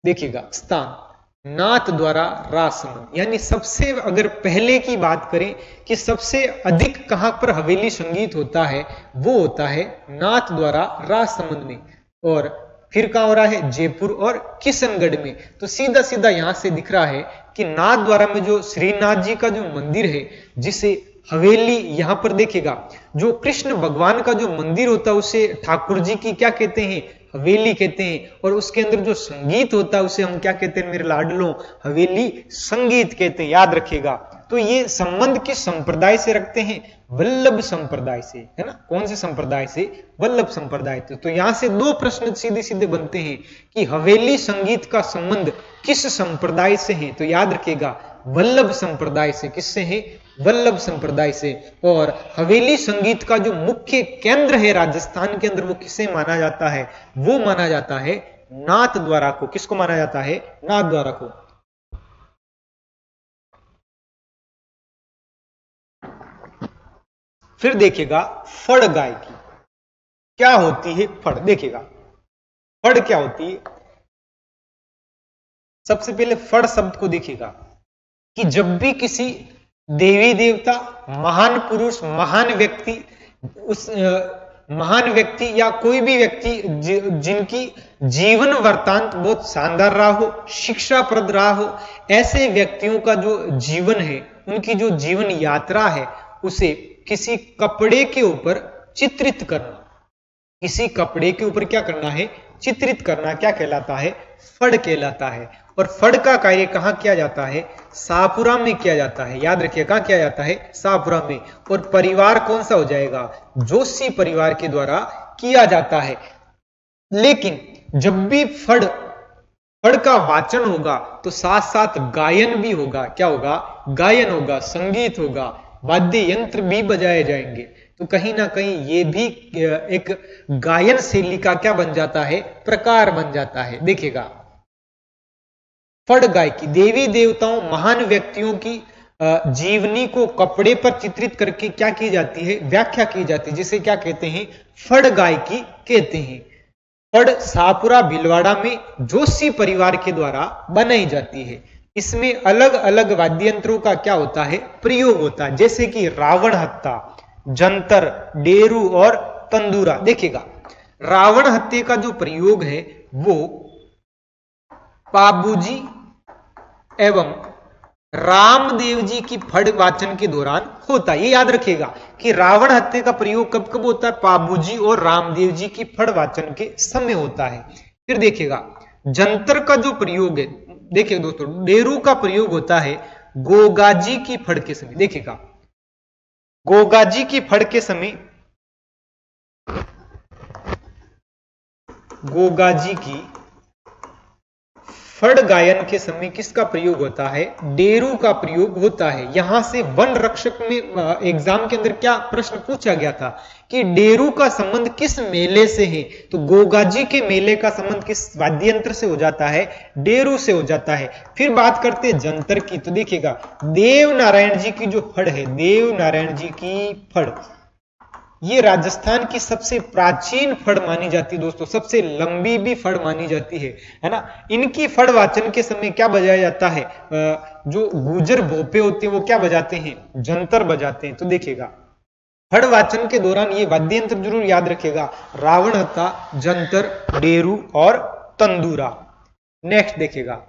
देखिएगा, स्थान नाथ द्वारा रासमन, यानी सबसे अगर पहले की बात करें कि सबसे अधिक कहां पर हवेली संगीत होता है, वो होता है नाथ द्वारा रासमन में। और फिर कहां हो रहा है? जयपुर और किशनगढ़ में। तो सीधा सीधा यहां से दिख रहा है कि नाथ द्वारा में जो श्रीनाथ जी का जो मंदिर है, जिसे हवेली, यहां पर देखिएगा, जो कृष्ण भगवान का जो मंदिर होता है, उसे ठाकुर जी की क्या कहते हैं? हवेली कहते हैं। और उसके अंदर जो संगीत होता है, उसे हम क्या कहते हैं मेरे लाडलों? हवेली संगीत कहते हैं, याद रखिएगा। तो ये संबंध किस संप्रदाय से रखते हैं? वल्लभ संप्रदाय से, है ना। कौन से संप्रदाय से? वल्लभ संप्रदाय से। तो यहां से दो प्रश्न सीधे सीधे बनते हैं कि हवेली संगीत का संबंध किस संप्रदाय से है? तो याद रखिएगा, वल्लभ संप्रदाय से। किससे है? वल्लभ संप्रदाय से। और हवेली संगीत का जो मुख्य केंद्र है राजस्थान के अंदर, वो किसे माना जाता है? वो माना जाता है नाथद्वारा को। किसको माना जाता है? नाथद्वारा को। फिर देखिएगा फड़ गायकी क्या होती है। फड़ देखिएगा, फड़ क्या होती है। सबसे पहले फड़ शब्द को देखिएगा कि जब भी किसी देवी देवता, महान पुरुष, महान व्यक्ति, उस महान व्यक्ति या कोई भी व्यक्ति जिनकी जीवन वृत्तांत बहुत शानदार रहा हो, शिक्षाप्रद रहा हो, ऐसे व्यक्तियों का जो जीवन है, उनकी जो जीवन यात्रा है, उसे किसी कपड़े के ऊपर चित्रित करना, किसी कपड़े के ऊपर क्या करना है? चित्रित करना क्या कहलाता है? फड़ कहलाता है। और फड़ का कार्य कहां किया जाता है? शाहपुरा में किया जाता है। याद रखिए, कहां किया जाता है? शाहपुरा में। और परिवार कौन सा हो जाएगा? जोशी परिवार के द्वारा किया जाता है। लेकिन जब भी फड़ का वाचन होगा तो साथ साथ गायन भी होगा। क्या होगा? गायन होगा, संगीत होगा, वाद्य यंत्र भी बजाए जाएंगे। तो कहीं ना कहीं ये भी एक गायन शैली का क्या बन जाता है? प्रकार बन जाता है। देखिएगा, फड़ गायकी देवी देवताओं, महान व्यक्तियों की जीवनी को कपड़े पर चित्रित करके क्या की जाती है? व्याख्या की जाती है, जिसे क्या कहते हैं? फड़ गायकी कहते हैं। फड़ शाहपुरा भीलवाड़ा में जोशी परिवार के द्वारा बनाई जाती है। इसमें अलग अलग वाद्य यंत्रों का क्या होता है? प्रयोग होता है, जैसे कि रावण हत्ता, जंतर, डेरू और तंदूरा। देखिएगा, रावण हत्या का जो प्रयोग है वो पाबूजी एवं रामदेव जी की फड़ वाचन के दौरान होता है। ये याद रखिएगा कि रावण हत्या का प्रयोग कब कब होता है? पाबूजी और रामदेव जी की फड़ वाचन के समय होता है। फिर देखिएगा, जंतर का जो प्रयोग है, देखिए दोस्तों, डेरू का प्रयोग होता है गोगाजी की फड़ के समय। देखिएगा, गोगाजी की फड़ के समय, गोगाजी की फड़ गायन के समय किसका प्रयोग होता है? डेरू का प्रयोग होता है। यहां से वन रक्षक में एग्जाम के अंदर क्या प्रश्न पूछा गया था कि डेरू का संबंध किस मेले से है? तो गोगाजी के मेले का संबंध किस वाद्य यंत्र से हो जाता है? डेरू से हो जाता है। फिर बात करते हैं जंतर की। तो देखिएगा, देव नारायण जी की जो फड़ है, देव नारायण जी की फड़, ये राजस्थान की सबसे प्राचीन फड़ मानी जाती है दोस्तों, सबसे लंबी भी फड़ मानी जाती है ना। इनकी फड़ वाचन के समय क्या बजाया जाता है? जो गुजर भोपे होते हैं वो क्या बजाते हैं? जंतर बजाते हैं। तो देखिएगा, फड़ वाचन के दौरान ये वाद्य यंत्र जरूर याद रखिएगा, रावण हत्ता, जंतर, डेरू और तंदूरा। नेक्स्ट देखिएगा,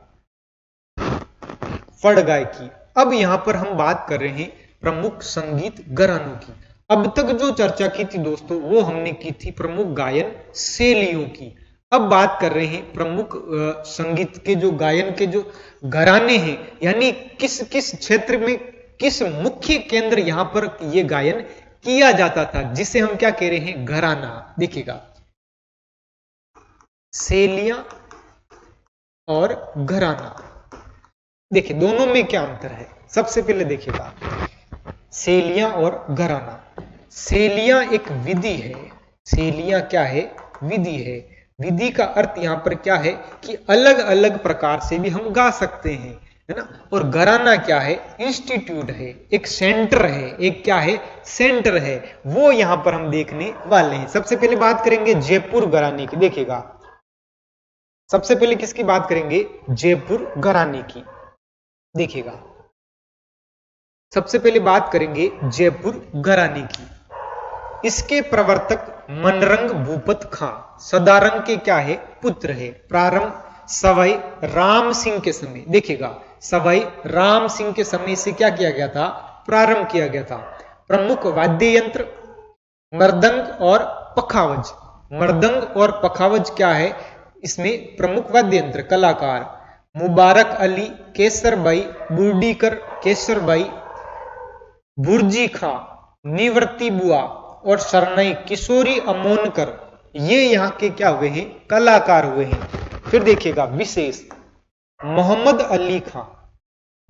फड़ गायकी। अब यहां पर हम बात कर रहे हैं प्रमुख संगीत घरानों की। अब तक जो चर्चा की थी दोस्तों, वो हमने की थी प्रमुख गायन शैलियों की। अब बात कर रहे हैं प्रमुख संगीत के जो गायन के जो घराने हैं, यानी किस किस क्षेत्र में किस मुख्य केंद्र यहां पर ये गायन किया जाता था, जिसे हम क्या कह रहे हैं? घराना। देखिएगा, शैलियां और घराना, देखिए दोनों में क्या अंतर है। सबसे पहले देखिएगा, शैलियां और घराना। शैलियां एक विधि है। शैलियां क्या है? विधि है। विधि का अर्थ यहां पर क्या है कि अलग अलग प्रकार से भी हम गा सकते हैं, है ना। और घराना क्या है? इंस्टीट्यूट है, एक सेंटर है, एक क्या है? सेंटर है। वो यहां पर हम देखने वाले हैं। सबसे पहले बात करेंगे जयपुर घराने की। देखिएगा, सबसे पहले किसकी बात करेंगे? जयपुर घराने की। देखिएगा, सबसे पहले बात करेंगे जयपुर घराने की। इसके प्रवर्तक मनरंग भूपत खां सदारंग के क्या है? पुत्र है। प्रारंभ सवाई राम सिंह के समय। देखिएगा, सवाई राम सिंह के समय से क्या किया गया था? प्रारंभ किया गया था। प्रमुख वाद्य यंत्र मृदंग और पखावज। मृदंग और पखावज क्या है? इसमें प्रमुख वाद्य यंत्र। कलाकार मुबारक अली, केसर भाई बुर्डीकर, केसर भाई बुर्जी खां, निवृत्ति बुआ और शरणाई किशोरी अमोनकर, ये यहाँ के क्या हुए हैं? कलाकार हुए हैं। फिर देखिएगा, विशेष मोहम्मद अली खां,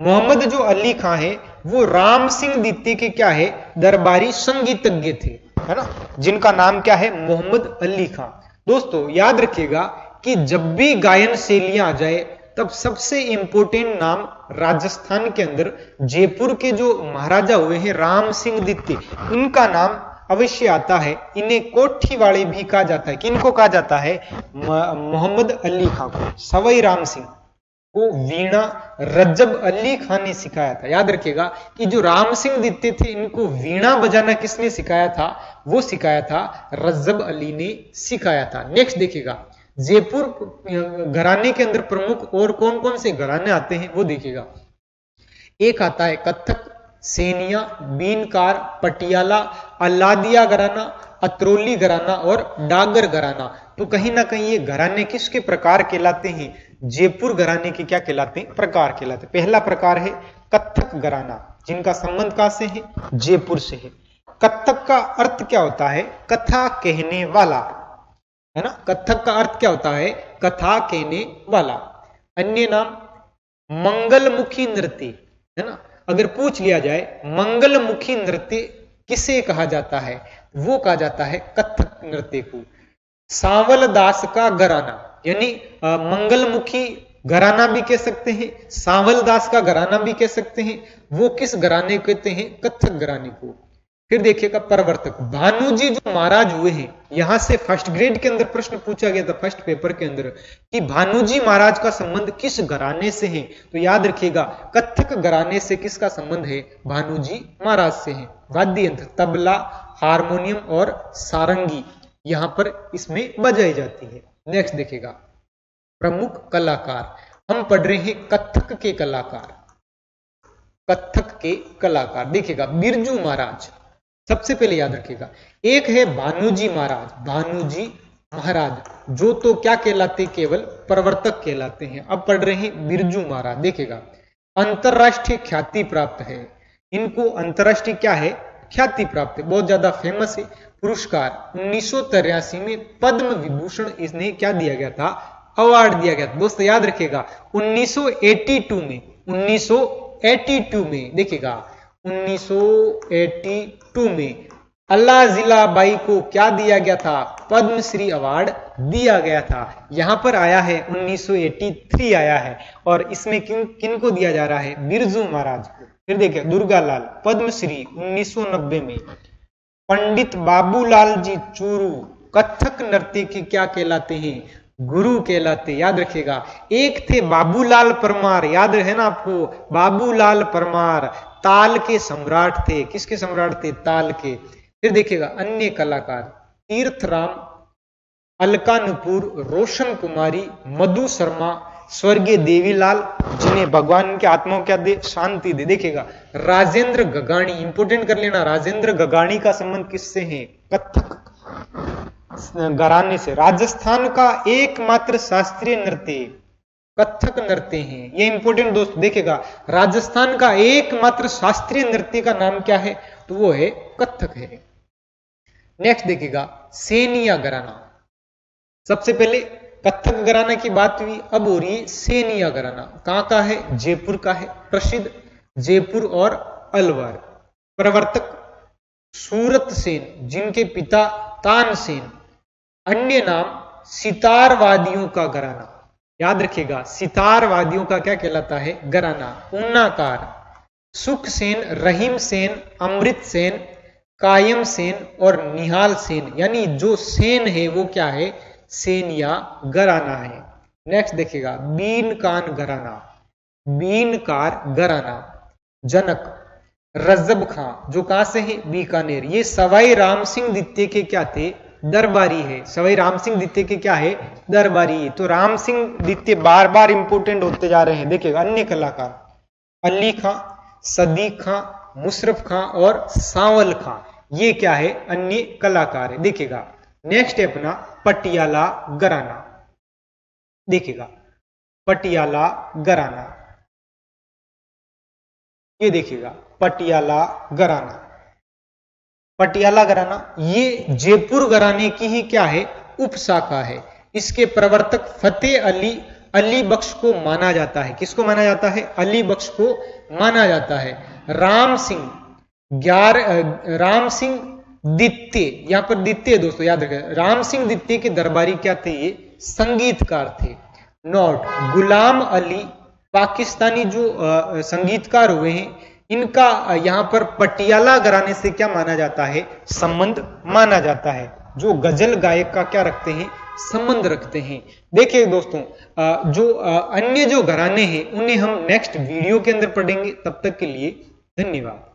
मोहम्मद जो अली खां है वो राम सिंह द्वितीय के क्या है, दरबारी संगीतज्ञ थे, है ना, जिनका नाम क्या है, मोहम्मद अली खां। दोस्तों याद रखिएगा कि जब भी गायन शैलियां आ जाए तब सबसे इंपॉर्टेंट नाम राजस्थान के अंदर जयपुर के जो महाराजा हुए हैं राम सिंह द्वितीय, इनका नाम अवश्य आता है। इन्हें कोठी वाले भी कहा जाता है। किनको कहा जाता है, मोहम्मद अली खां को। सवाई राम सिंह को वीणा रज्जब अली खान ने सिखाया था। याद रखिएगा कि जो राम सिंह द्वितीय थे इनको वीणा बजाना किसने सिखाया था, वो सिखाया था रज्जब अली ने सिखाया था। नेक्स्ट देखिएगा, जयपुर घराने के अंदर प्रमुख और कौन कौन से घराने आते हैं वो देखिएगा। एक आता है कथक, सेनिया, बीनकार, पटियाला, अल्लादिया घराना, अतरोली घराना और डागर घराना। तो कहीं ना कहीं ये घराने किसके प्रकार कहलाते हैं, जयपुर घराने के क्या कहलाते हैं, प्रकार कहलाते हैं। पहला प्रकार है कथक घराना, जिनका संबंध कहां से है, जयपुर से है। कथक का अर्थ क्या होता है, कथा कहने वाला, है ना। कथक का अर्थ क्या होता है, कथा कहने वाला। अन्य नाम मंगलमुखी नृत्य, है ना। अगर पूछ लिया जाए मंगलमुखी नृत्य किसे कहा जाता है, वो कहा जाता है कथक नृत्य को। सांवल दास का घराना, यानी मंगलमुखी घराना भी कह सकते हैं, सांवल दास का घराना भी कह सकते हैं। वो किस घराने को कहते हैं, कथक घराने को। फिर देखिएगा प्रवर्तक, भानुजी जो महाराज हुए हैं, यहां से फर्स्ट ग्रेड के अंदर प्रश्न पूछा गया था फर्स्ट पेपर के अंदर कि भानुजी महाराज का संबंध किस घराने से है। तो याद रखिएगा कथक घराने से किसका संबंध है, भानुजी महाराज से है। वाद्य यंत्र तबला, हारमोनियम और सारंगी यहां पर इसमें बजाई जाती है। नेक्स्ट देखिएगा प्रमुख कलाकार, हम पढ़ रहे हैं कथक के कलाकार। कथक के कलाकार देखिएगा बिरजू महाराज, सबसे पहले याद रखिएगा। एक है भानुजी महाराज, भानुजी महाराज जो तो क्या कहलाते, केवल प्रवर्तक कहलाते हैं। अब पढ़ रहे हैं बिरजू महाराज। देखिएगा अंतरराष्ट्रीय ख्याति प्राप्त है, इनको अंतरराष्ट्रीय क्या है, ख्याति प्राप्त है, बहुत ज्यादा फेमस है। पुरस्कार 1983 में पद्म विभूषण इन्हें क्या दिया गया था, अवार्ड दिया गया था। दोस्तों याद रखिएगा 1982 में, 1982 में देखिएगा 1982 में अल्लाह जिला बाई को क्या दिया गया था, पद्मश्री अवार्ड दिया गया था। यहां पर आया है 1983 आया है, और इसमें किन को दिया जा रहा है, बिरजू महाराज को। फिर देखिए दुर्गालाल पद्मश्री 1990 में। पंडित बाबूलाल जी चूरू कथक नृत्य के क्या कहलाते हैं, गुरु कहलाते। याद रखिएगा एक थे बाबूलाल परमार, याद है ना आपको, बाबूलाल परमार ताल के सम्राट थे। किसके सम्राट थे, ताल के। फिर देखिएगा अन्य कलाकार तीर्थराम, अलकानुपुर, रोशन कुमारी, मधु शर्मा, स्वर्गीय देवीलाल, जिन्हें भगवान के आत्माओं क्या दे, शांति दे। देखिएगा राजेंद्र गगाणी, इंपोर्टेंट कर लेना, राजेंद्र गगाणी का संबंध किससे है, कथक घराने से। राजस्थान का एकमात्र शास्त्रीय नृत्य कथक नृत्य है, ये इंपोर्टेंट दोस्त देखिएगा। राजस्थान का एकमात्र शास्त्रीय नृत्य का नाम क्या है, तो वो है कथक है। नेक्स्ट देखिएगा सेनिया घराना। सबसे पहले कथक घराना की बात हुई, अब हो रही है सेनिया घराना। कहां का है, जयपुर का है, प्रसिद्ध जयपुर और अलवर। प्रवर्तक सूरत सेन, जिनके पिता तानसेन। अन्य नाम सितारवादियों का घराना। याद रखिएगा सितारवादियों का क्या कहलाता है, घराना। ऊनाकार सुख सेन, रहीम सेन, अमृत सेन, कायम सेन और निहाल सेन, यानी जो सेन है वो क्या है, सेनिया घराना है। नेक्स्ट देखिएगा बीनकान घराना, बीनकार घराना। जनक रज्जब खां, जो कहां से है, बीकानेर। ये सवाई राम सिंह द्वितीय के क्या थे, दरबारी है। सवाई राम सिंह द्वितीय के क्या है, दरबारी है। तो राम सिंह द्वितीय बार बार इंपोर्टेंट होते जा रहे हैं। देखिएगा अन्य कलाकार अली खां, सदीक खां, मुशरफ खां और सांवल खां, ये क्या है, अन्य कलाकार है। देखिएगा नेक्स्ट है अपना पटियाला घराना। देखिएगा पटियाला घराना, ये देखिएगा पटियाला घराना। पटियाला घराना ये जयपुर घराने की ही क्या है, उपशाखा है। इसके प्रवर्तक फतेह अली अली बख्श को माना जाता है। किसको माना जाता है? अली बख्श को माना जाता है। राम सिंह द्वितीय, यहां पर द्वितीय दोस्तों याद रखें, राम सिंह द्वितीय के दरबारी क्या थे? ये संगीतकार थे। नोट, गुलाम अली पाकिस्तानी जो संगीतकार हुए हैं, इनका यहां पर पटियाला घराने से क्या माना जाता है? संबंध माना जाता है। जो गजल गायक का क्या रखते हैं? संबंध रखते हैं। देखिए दोस्तों, जो अन्य जो घराने हैं उन्हें हम नेक्स्ट वीडियो के अंदर पढ़ेंगे। तब तक के लिए धन्यवाद।